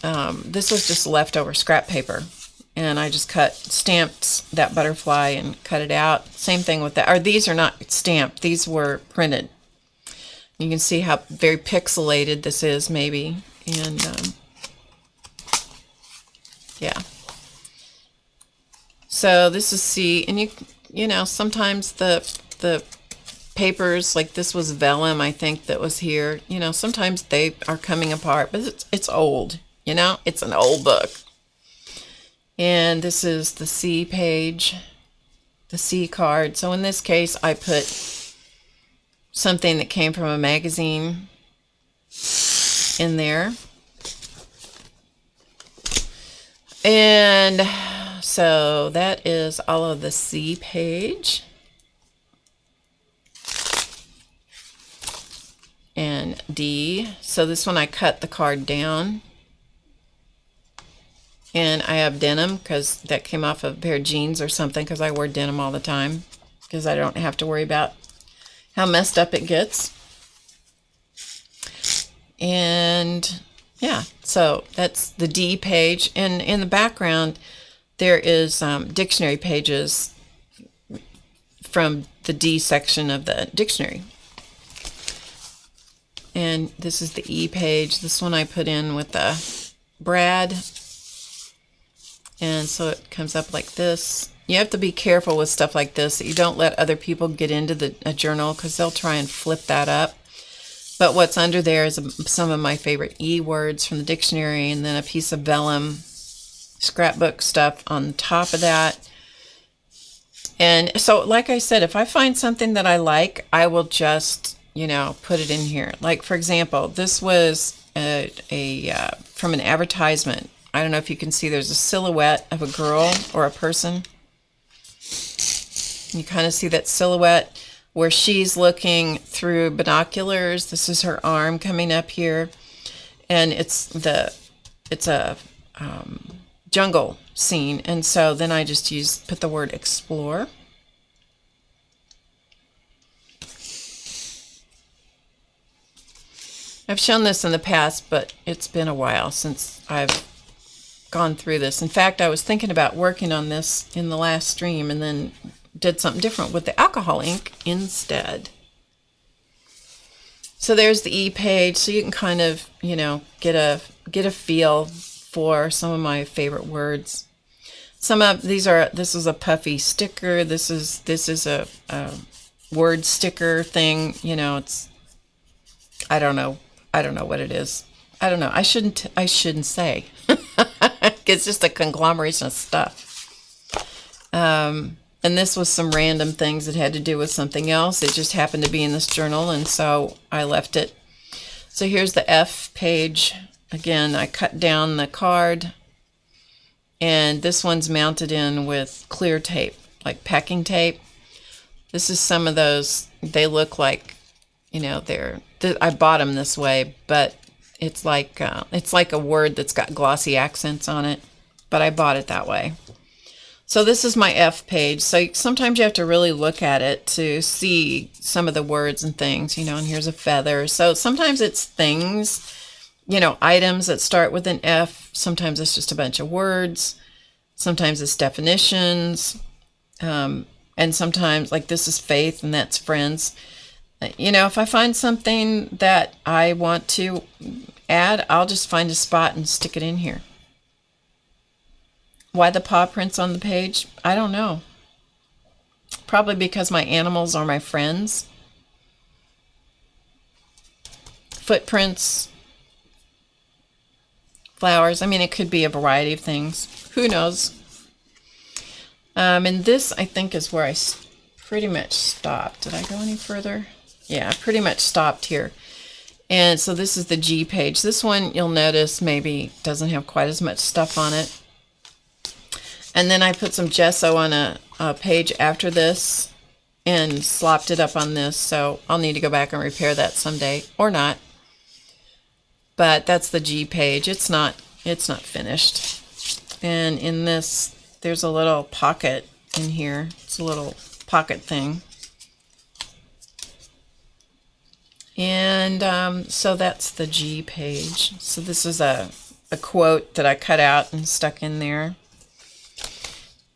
this was just leftover scrap paper. And I just stamped that butterfly and cut it out. Same thing with that. Or these are not stamped. These were printed. You can see how very pixelated this is maybe. And yeah. So this is C. And sometimes the papers, like this was vellum, I think, that was here. Sometimes they are coming apart, but it's old. It's an old book. And this is the C page, the C card. So in this case, I put something that came from a magazine in there. And so that is all of the C page. And on D. So this one I cut the card down. And I have denim because that came off of a pair of jeans or something, because I wear denim all the time because I don't have to worry about how messed up it gets. And yeah, so that's the D page. And in the background, there is dictionary pages from the D section of the dictionary. And this is the E page. This one I put in with the Brad. And so it comes up like this. You have to be careful with stuff like this, that you don't let other people get into a journal, because they'll try and flip that up. But what's under there is some of my favorite E words from the dictionary, and then a piece of vellum scrapbook stuff on top of that. And so, like I said, if I find something that I like, I will just, put it in here. Like, for example, this was from an advertisement. I don't know if you can see, there's a silhouette of a girl or a person. You kind of see that silhouette where she's looking through binoculars. This is her arm coming up here. And it's a jungle scene. And so then I just put the word explore. I've shown this in the past, but it's been a while since I've gone through this. In fact, I was thinking about working on this in the last stream, and then did something different with the alcohol ink instead. So there's the E page, so you can kind of, get a feel for some of my favorite words. This is a puffy sticker. This is a word sticker thing. I don't know what it is. I don't know. I shouldn't say. It's just a conglomeration of stuff. And this was some random things that had to do with something else. It just happened to be in this journal, and so I left it. So here's the F page. Again, I cut down the card, and this one's mounted in with clear tape, like packing tape. This is some of those. They look like, I bought them this way, but it's like a word that's got glossy accents on it, but I bought it that way. So this is my F page. So sometimes you have to really look at it to see some of the words and things, and here's a feather. So sometimes it's things, items that start with an F. Sometimes it's just a bunch of words. Sometimes it's definitions. And sometimes, like, this is faith and that's friends. If I find something that I want to add, I'll just find a spot and stick it in here. Why the paw prints on the page? I don't know. Probably because my animals are my friends. Footprints, flowers. I mean, it could be a variety of things. Who knows? And this, I think, is where I pretty much stopped. Did I go any further? Yeah, I pretty much stopped here. And so this is the G page. This one, you'll notice, maybe doesn't have quite as much stuff on it. And then I put some gesso on a page after this and slopped it up on this. So I'll need to go back and repair that someday, or not. But that's the G page. It's not finished. And in this, there's a little pocket in here. It's a little pocket thing. And so that's the G page. So this is a quote that I cut out and stuck in there.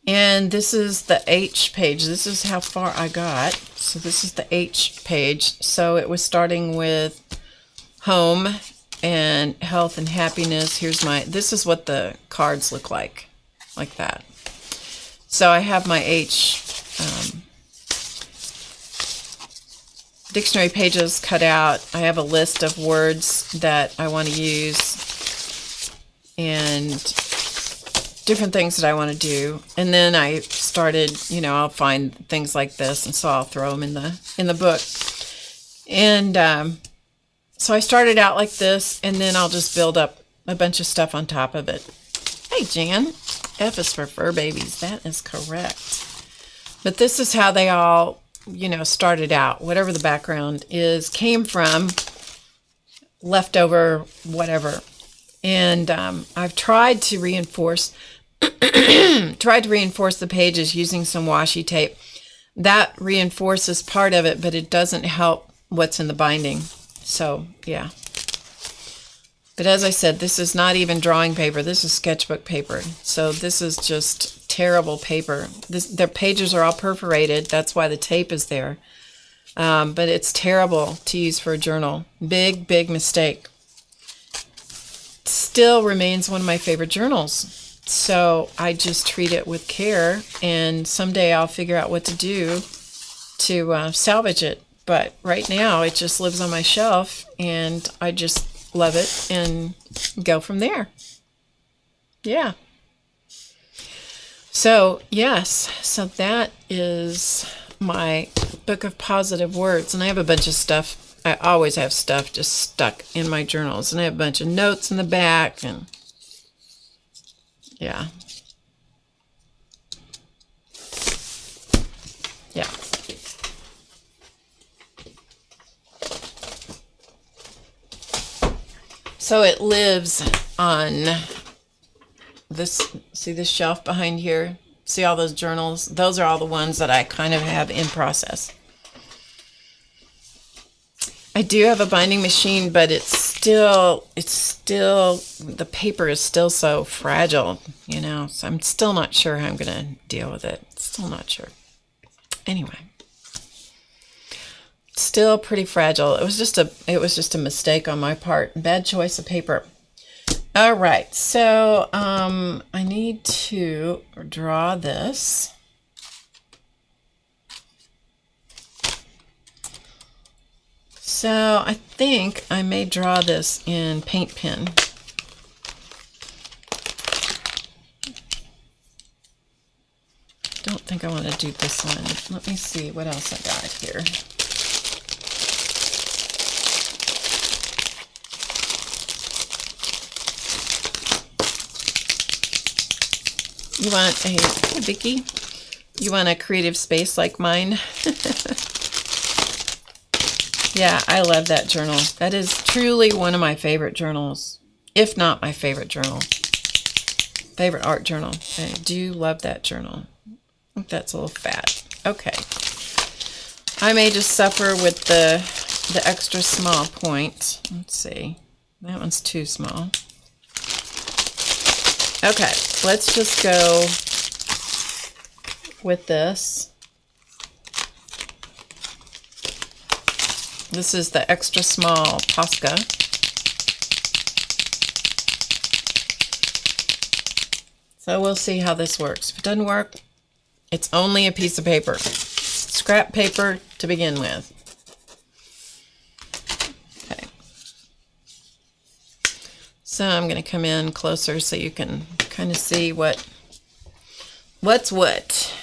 And this is the H page. This is how far I got. So this is the H page. So it was starting with home and health and happiness. This is what the cards look like that. So I have my H dictionary pages cut out. I have a list of words that I want to use and different things that I want to do. And then I started, I'll find things like this, and so I'll throw them in the book. And so I started out like this, and then I'll just build up a bunch of stuff on top of it. Hey, Jan, F is for fur babies. That is correct. But this is how they all, started out. Whatever the background came from leftover whatever. And I've tried to reinforce the pages using some washi tape. That reinforces part of it, but it doesn't help what's in the binding. So, yeah. But as I said, this is not even drawing paper. This is sketchbook paper. So this is just terrible paper. Their pages are all perforated. That's why the tape is there. But it's terrible to use for a journal. Big, big mistake. Still remains one of my favorite journals. So I just treat it with care, and someday I'll figure out what to do to salvage it. But right now it just lives on my shelf, and I just love it and go from there. Yeah. So, yes. So that is my book of positive words. And I have a bunch of stuff. I always have stuff just stuck in my journals. And I have a bunch of notes in the back. And yeah. Yeah. So it lives on this, see this shelf behind here? See all those journals? Those are all the ones that I kind of have in process. I do have a binding machine, but it's still, the paper is still so fragile, you know, so I'm still not sure how I'm going to deal with it. Still not sure. Anyway. Still pretty fragile. It was just a mistake on my part. Bad choice of paper. All right, so I need to draw this. So I think I may draw this in paint pen. Don't think I want to do this one. Let me see what else I got here. You want a, hey Vicki, you want a creative space like mine? Yeah, I love that journal. That is truly one of my favorite journals, if not my favorite journal. Favorite art journal. I do love that journal. I think that's a little fat. Okay. I may just suffer with the extra small point. Let's see. That one's too small. Okay, let's just go with this. This is the extra small Posca. So we'll see how this works. If it doesn't work, it's only a piece of paper. Scrap paper to begin with. Okay. So I'm going to come in closer so you can kind of see what's what.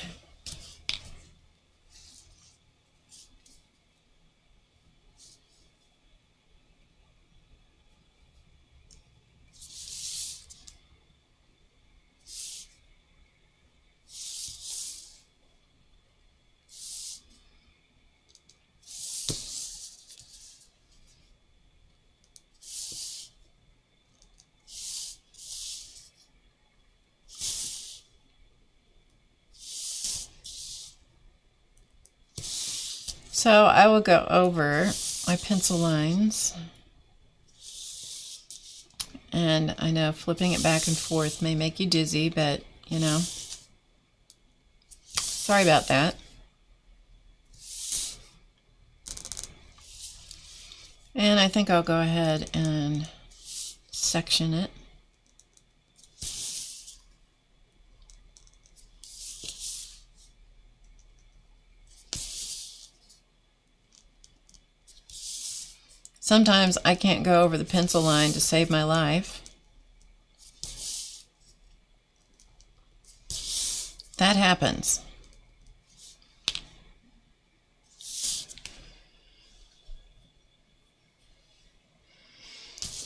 So I will go over my pencil lines, and I know flipping it back and forth may make you dizzy, but you know, sorry about that. And I think I'll go ahead and section it. Sometimes I can't go over the pencil line to save my life. That happens.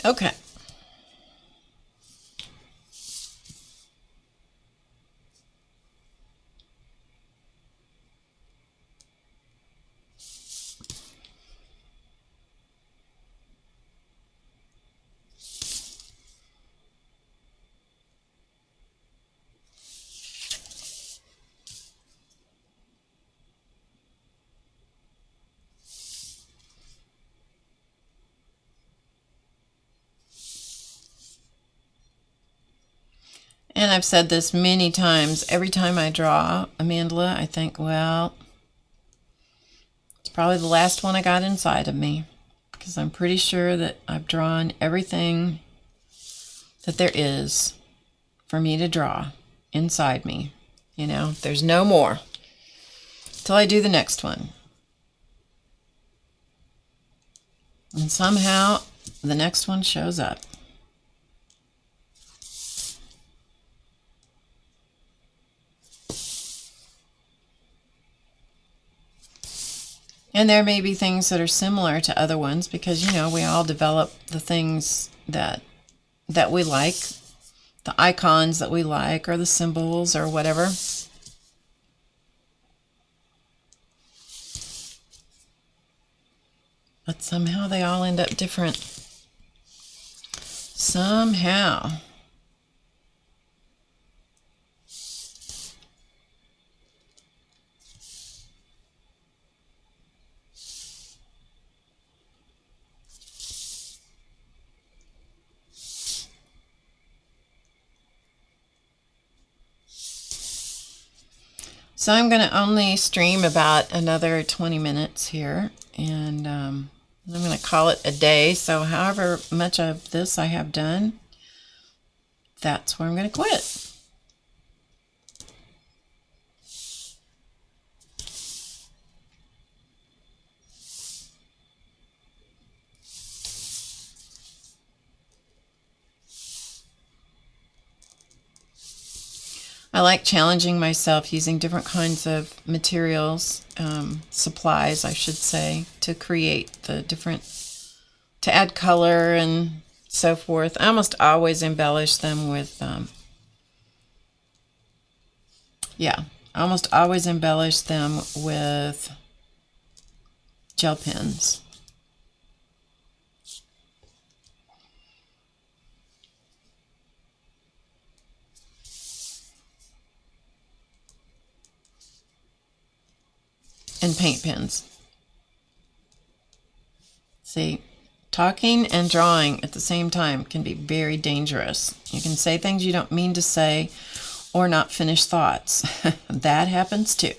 Okay. And I've said this many times. Every time I draw a mandala, I think, well, it's probably the last one I got inside of me, because I'm pretty sure that I've drawn everything that there is for me to draw inside me. You know, there's no more till I do the next one. And somehow the next one shows up. And there may be things that are similar to other ones, because, you know, we all develop the things that we like, the icons that we like, or the symbols, or whatever. But somehow they all end up different. Somehow. So I'm going to only stream about another 20 minutes here, and I'm going to call it a day. So however much of this I have done, that's where I'm going to quit. I like challenging myself using different kinds of materials, supplies, I should say, to create the different, to add color and so forth. I almost always embellish them with, I almost always embellish them with gel pens. And paint pens. See, talking and drawing at the same time can be very dangerous. You can say things you don't mean to say, or not finish thoughts. That happens too.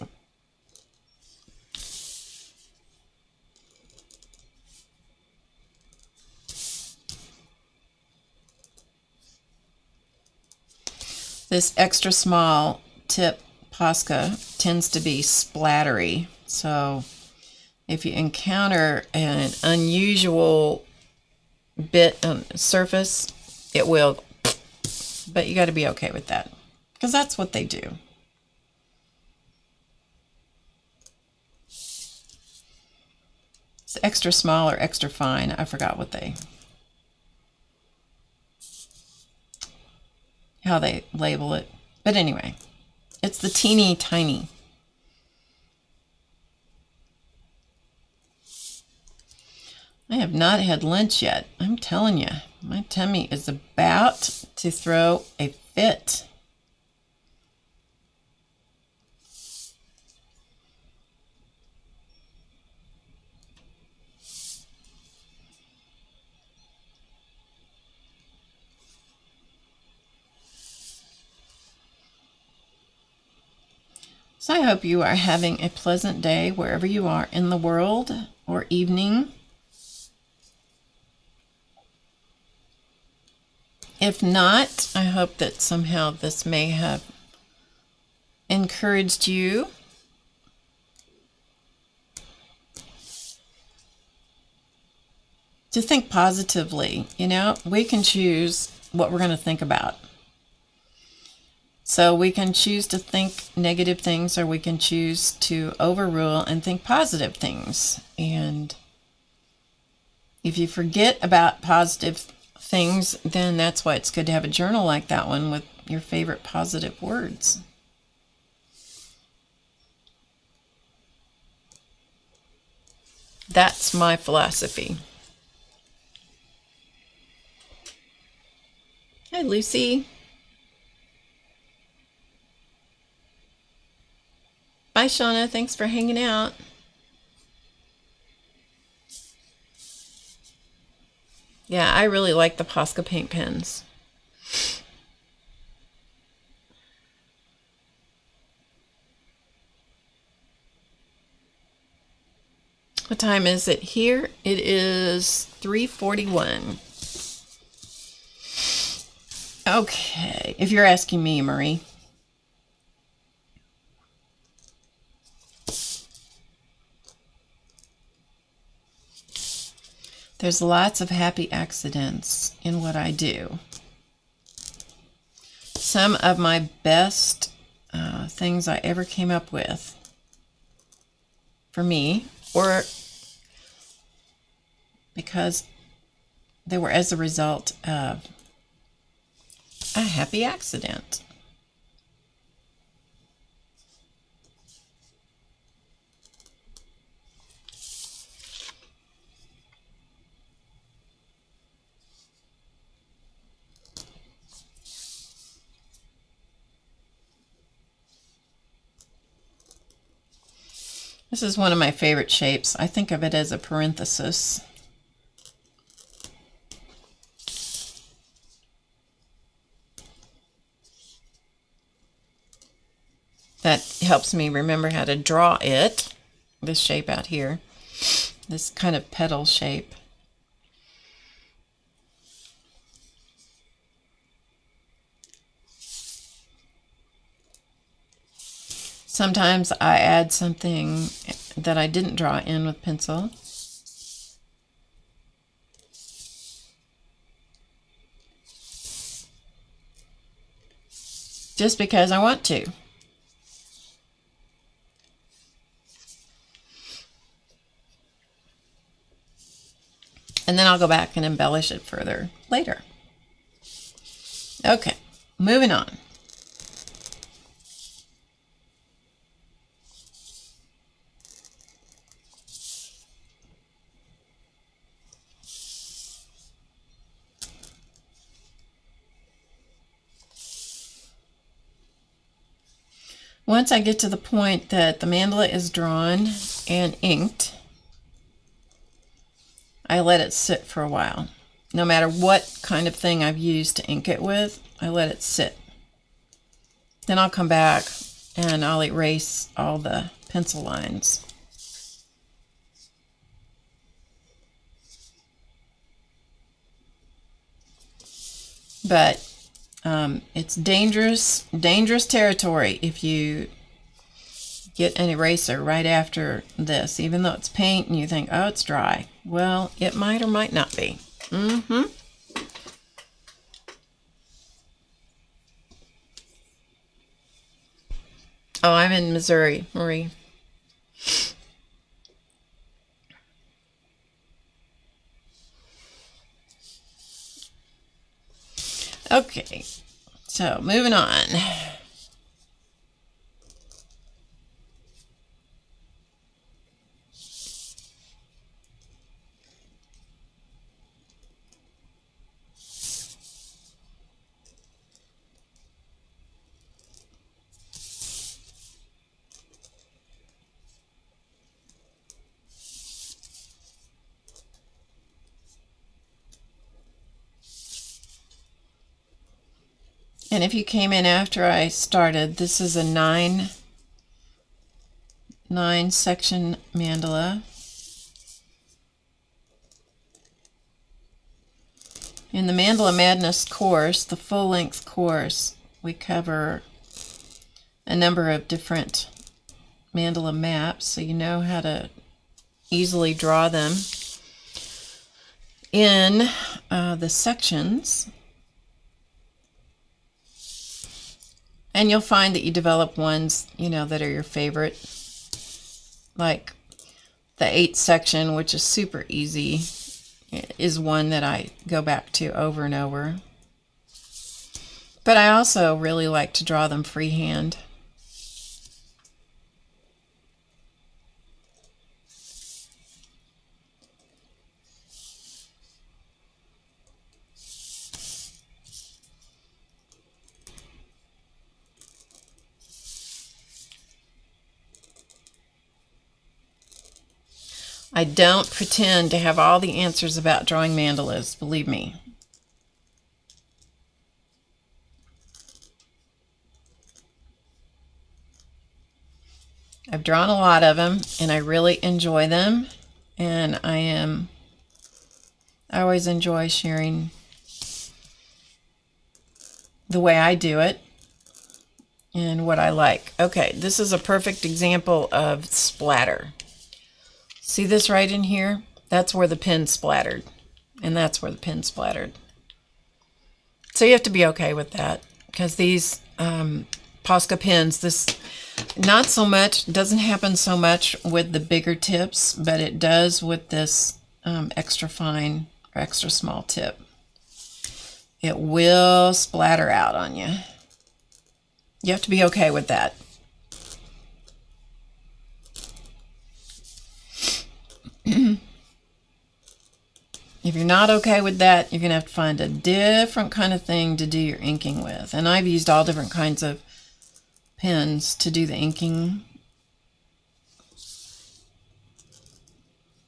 This extra small tip Posca tends to be splattery. So if you encounter an unusual bit on the surface, it will, but you got to be okay with that, because that's what they do. It's extra small or extra fine. I forgot how they label it. But anyway, it's the teeny tiny. I have not had lunch yet. I'm telling you, my tummy is about to throw a fit. So I hope you are having a pleasant day wherever you are in the world, or evening. If not, I hope that somehow this may have encouraged you to think positively. You know, we can choose what we're going to think about. So we can choose to think negative things, or we can choose to overrule and think positive things. And if you forget about positive things, then that's why it's good to have a journal like that one with your favorite positive words. That's my philosophy. Hi, Lucy. Bye, Shauna. Thanks for hanging out. Yeah, I really like the Posca paint pens. What time is it here? It is 3:41. Okay, if you're asking me, Marie. There's lots of happy accidents in what I do. Some of my best things I ever came up with for me were because they were as a result of a happy accident. This is one of my favorite shapes. I think of it as a parenthesis. That helps me remember how to draw it. This shape out here. This kind of petal shape. Sometimes I add something that I didn't draw in with pencil. Just because I want to. And then I'll go back and embellish it further later. Okay, moving on. Once I get to the point that the mandala is drawn and inked, I let it sit for a while. No matter what kind of thing I've used to ink it with, I let it sit. Then I'll come back and I'll erase all the pencil lines. But it's dangerous territory if you get an eraser right after this, even though it's paint and you think, oh, it's dry. Well, it might or might not be. Oh, I'm in Missouri, Marie. Okay, so moving on. And if you came in after I started, this is a nine section mandala. In the Mandala Madness course, the full-length course, we cover a number of different mandala maps, so you know how to easily draw them in the sections. And you'll find that you develop ones, that are your favorite. Like the 8 section, which is super easy, is one that I go back to over and over. But I also really like to draw them freehand. I don't pretend to have all the answers about drawing mandalas, believe me. I've drawn a lot of them, and I really enjoy them. and I always enjoy sharing the way I do it and what I like. Okay, this is a perfect example of splatter. See this right in here? That's where the pen splattered, and that's where the pen splattered. So you have to be okay with that, because these Posca pens, this not so much, doesn't happen so much with the bigger tips, but it does with this extra fine or extra small tip. It will splatter out on you. You have to be okay with that. If you're not okay with that, you're going to have to find a different kind of thing to do your inking with. And I've used all different kinds of pens to do the inking.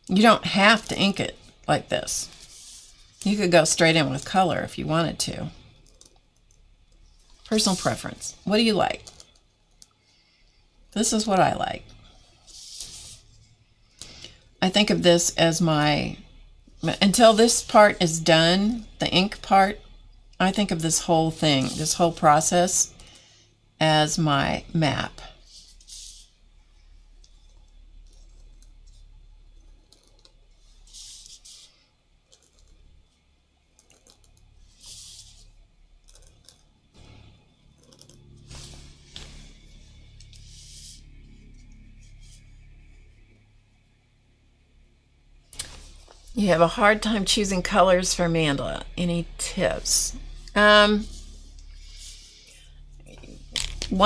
You don't have to ink it like this. You could go straight in with color if you wanted to. Personal preference. What do you like? This is what I like. I think of this as my, until this part is done, the ink part, I think of this whole thing, this whole process as my map. You have a hard time choosing colors for Mandala. Any tips? One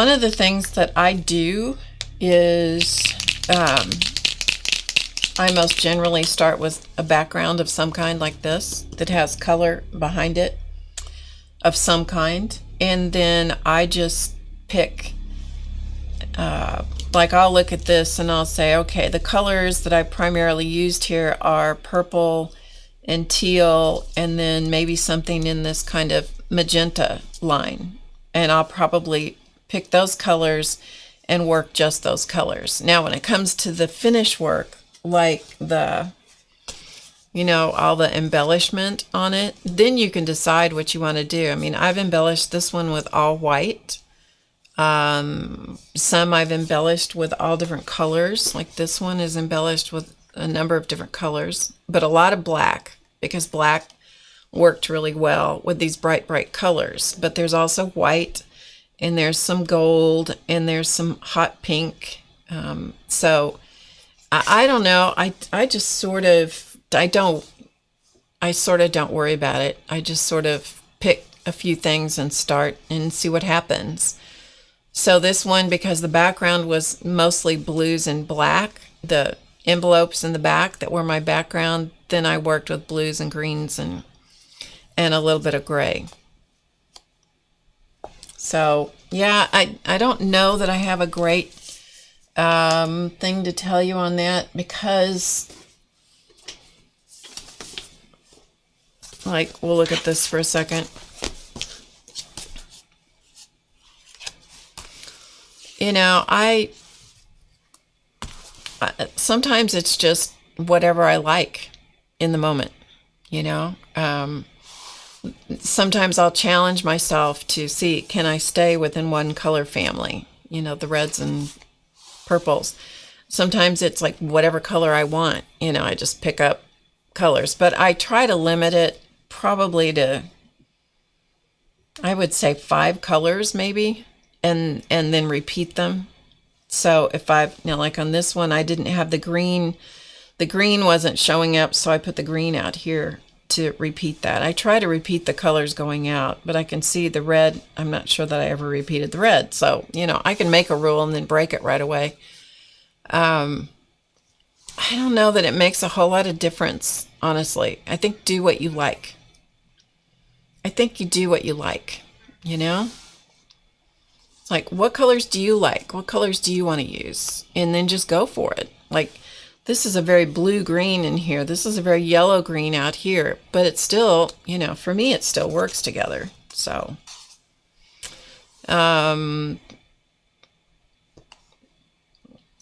of the things that I do is I most generally start with a background of some kind like this that has color behind it of some kind, and then I just pick like I'll look at this and I'll say, okay, the colors that I primarily used here are purple and teal, and then maybe something in this kind of magenta line, and I'll probably pick those colors and work just those colors. Now when it comes to the finish work, like the, you know, all the embellishment on it, then you can decide what you want to do. I mean, I've embellished this one with all white. Some I've embellished with all different colors, like this one is embellished with a number of different colors, but a lot of black, because black worked really well with these bright colors. But there's also white, and there's some gold, and there's some hot pink. So I don't know. I just sort of, I sort of don't worry about it. I just sort of pick a few things and start and see what happens. So this one, because the background was mostly blues and black, the envelopes in the back that were my background, then I worked with blues and greens and a little bit of gray. So yeah, I don't know that I have a great thing to tell you on that, because like, we'll look at this for a second. You know, I sometimes it's just whatever I like in the moment, you know. Sometimes I'll challenge myself to see, can I stay within one color family, you know, the reds and purples. Sometimes it's like whatever color I want, you know, I just pick up colors. But I try to limit it probably to, I would say 5 colors maybe. And then repeat them. So if I've, you know, like on this one, I didn't have the green wasn't showing up, so I put the green out here to repeat that. I try to repeat the colors going out, but I can see the red, I'm not sure that I ever repeated the red. So, you know, I can make a rule and then break it right away. I don't know that it makes a whole lot of difference, honestly. I think do what you like. I think you do what you like, you know? Like, what colors do you like? What colors do you want to use? And then just go for it. Like, this is a very blue-green in here. This is a very yellow-green out here. But it's still, you know, for me, it still works together. So,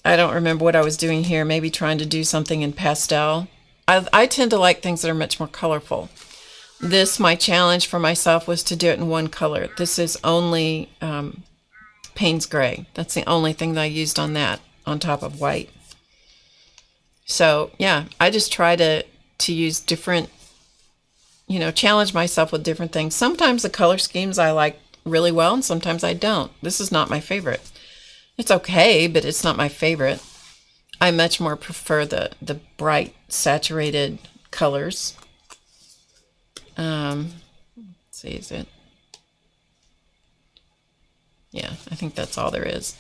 I don't remember what I was doing here, maybe trying to do something in pastel. I tend to like things that are much more colorful. This, my challenge for myself was to do it in one color. This is only Payne's Gray. That's the only thing that I used on that, on top of white. So yeah, I just try to use different, challenge myself with different things. Sometimes the color schemes I like really well, and sometimes I don't. This is not my favorite. It's okay, but it's not my favorite. I much more prefer the bright, saturated colors. Let's see, is it? Yeah, I think that's all there is.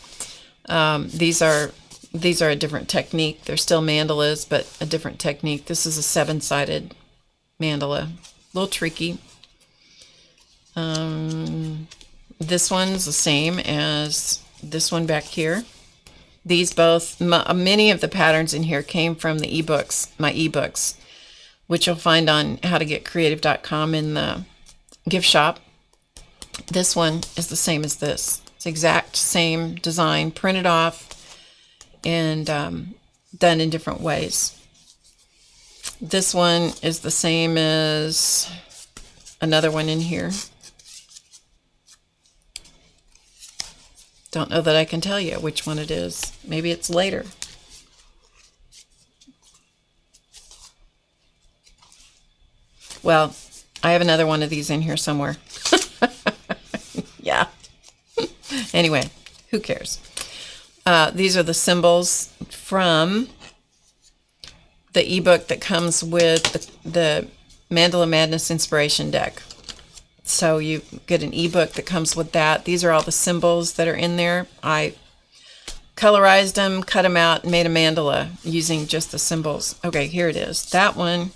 These are a different technique. They're still mandalas, but a different technique. This is a 7-sided mandala. A little tricky. This one's the same as this one back here. These both, many of the patterns in here came from the ebooks, my ebooks, which you'll find on HowToGetCreative.com in the gift shop. This one is the same as this. It's exact same design, printed off and done in different ways. This one is the same as another one in here. Don't know that I can tell you which one it is. Maybe it's later. Well, I have another one of these in here somewhere. Yeah. Anyway, who cares? These are the symbols from the ebook that comes with the Mandala Madness Inspiration Deck. So you get an ebook that comes with that. These are all the symbols that are in there. I colorized them, cut them out, and made a mandala using just the symbols. Okay, here it is. That one.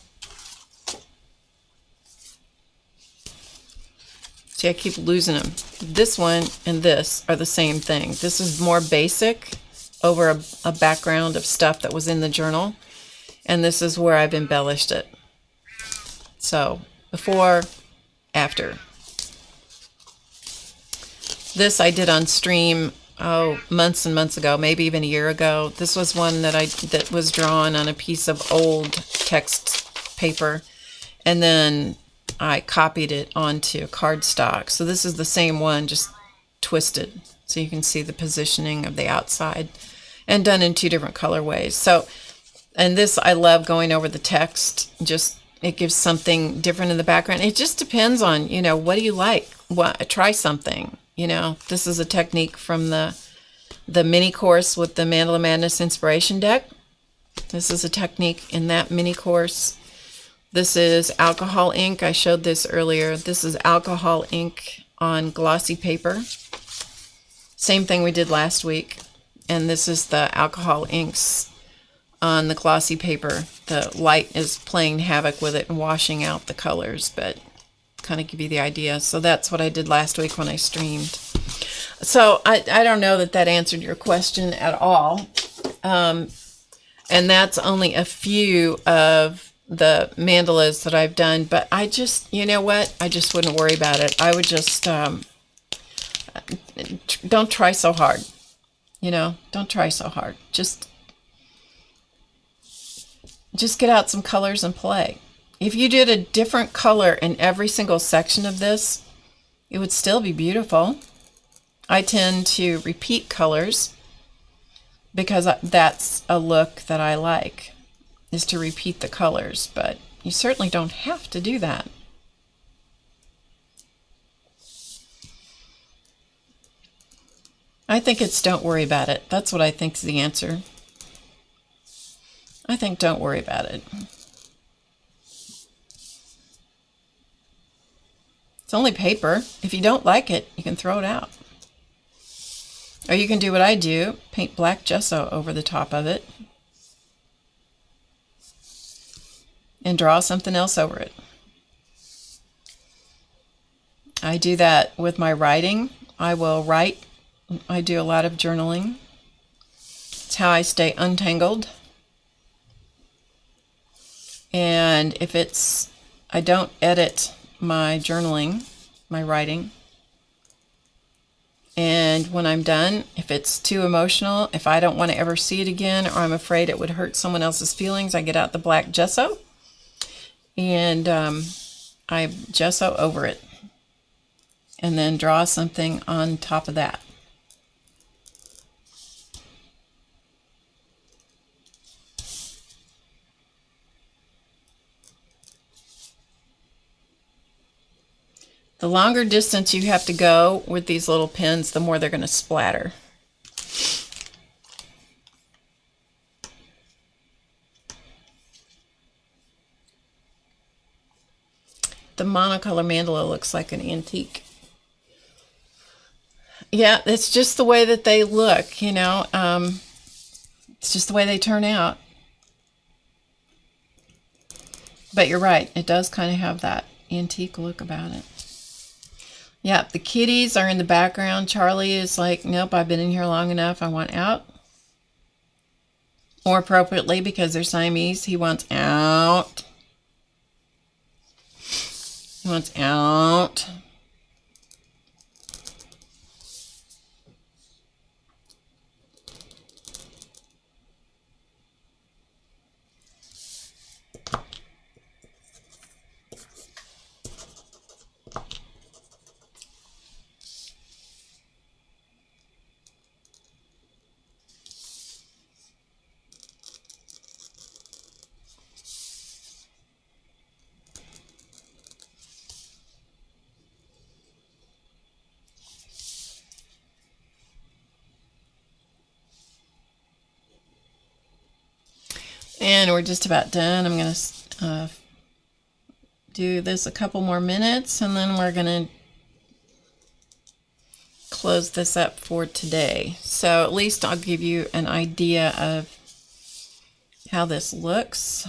See, I keep losing them. This one and this are the same thing. This is more basic over a background of stuff that was in the journal. And this is where I've embellished it. So, before, after. This I did on stream, months and months ago, maybe even a year ago. This was one that was drawn on a piece of old text paper. And then I copied it onto cardstock. So this is the same one, just twisted. So you can see the positioning of the outside and done in 2 different colorways. So, and this, I love going over the text. Just, it gives something different in the background. It just depends on, what do you like? Try something, This is a technique from the mini course with the Mandala Madness Inspiration Deck. This is a technique in that mini course. This is alcohol ink. I showed this earlier. This is alcohol ink on glossy paper. Same thing we did last week. And this is the alcohol inks on the glossy paper. The light is playing havoc with it and washing out the colors, but kind of give you the idea. So that's what I did last week when I streamed. So I don't know that answered your question at all. And that's only a few of the mandalas that I've done, but I just, you know what? I just wouldn't worry about it. I would just, don't try so hard. Don't try so hard. Just get out some colors and play. If you did a different color in every single section of this, it would still be beautiful. I tend to repeat colors because that's a look that I like, is to repeat the colors, but you certainly don't have to do that. I think it's don't worry about it. That's what I think is the answer. I think don't worry about it. It's only paper. If you don't like it, you can throw it out. Or you can do what I do, paint black gesso over the top of it and draw something else over it. I do that with my writing. I will write. I do a lot of journaling. It's how I stay untangled. And if I don't edit my journaling, my writing, and And when I'm done, if it's too emotional, if I don't want to ever see it again, or I'm afraid it would hurt someone else's feelings, I get out the black gesso and I gesso over it and then draw something on top of that. The longer distance you have to go with these little pins, the more they're going to splatter. The monocolor mandala looks like an antique. Yeah, it's just the way that they look, you know. It's just the way they turn out. But you're right, it does kind of have that antique look about it. Yeah, the kitties are in the background. Charlie is like, nope, I've been in here long enough. I want out. More appropriately, because they're Siamese, he wants out. He wants out. And we're just about done. I'm going to do this a couple more minutes, and then we're going to close this up for today. So at least I'll give you an idea of how this looks.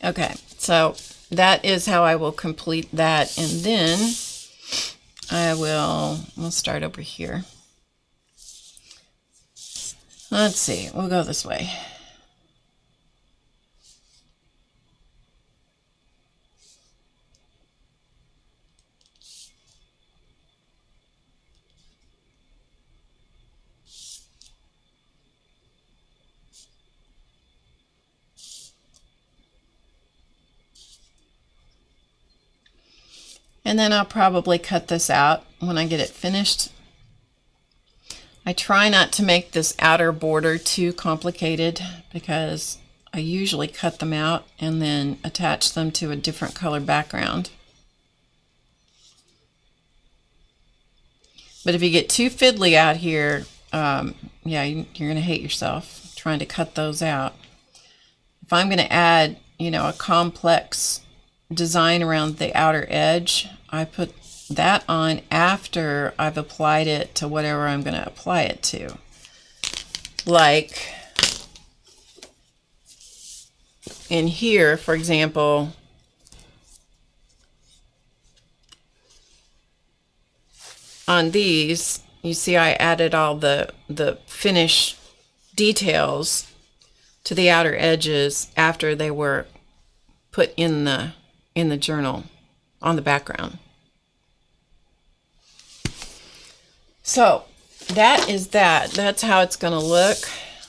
Okay, so that is how I will complete that, and then we'll start over here. Let's see, we'll go this way. And then I'll probably cut this out when I get it finished. I try not to make this outer border too complicated because I usually cut them out and then attach them to a different color background. But if you get too fiddly out here, yeah, you're going to hate yourself trying to cut those out. If I'm going to add, you know, a complex design around the outer edge, I put that on after I've applied it to whatever I'm going to apply it to. Like in here, for example, on these, you see I added all the finish details to the outer edges after they were put in the journal on the background. So that is that. That's how it's going to look.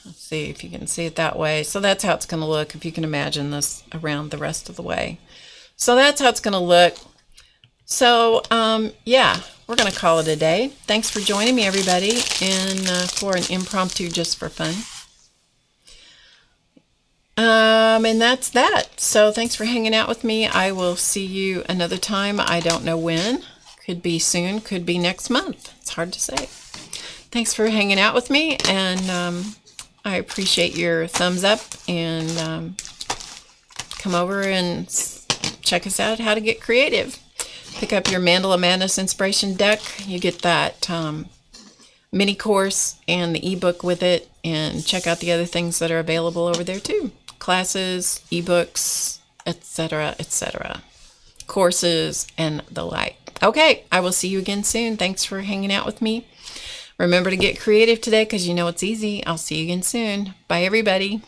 Let's see if you can see it that way. So that's how it's going to look, if you can imagine this around the rest of the way. So that's how it's going to look. So yeah, we're going to call it a day. Thanks for joining me, everybody, and for an impromptu just for fun. And that's that. So thanks for hanging out with me. I will see you another time. I don't know when. Could be soon, could be next month. It's hard to say. Thanks for hanging out with me, and I appreciate your thumbs up, and come over and check us out, How to Get Creative. Pick up your Mandala Madness Inspiration Deck. You get that mini course and the ebook with it, and check out the other things that are available over there too. Classes, ebooks, etc., etc., courses, and the like. Okay, I will see you again soon. Thanks for hanging out with me. Remember to get creative today, because you know it's easy. I'll see you again soon. Bye, everybody.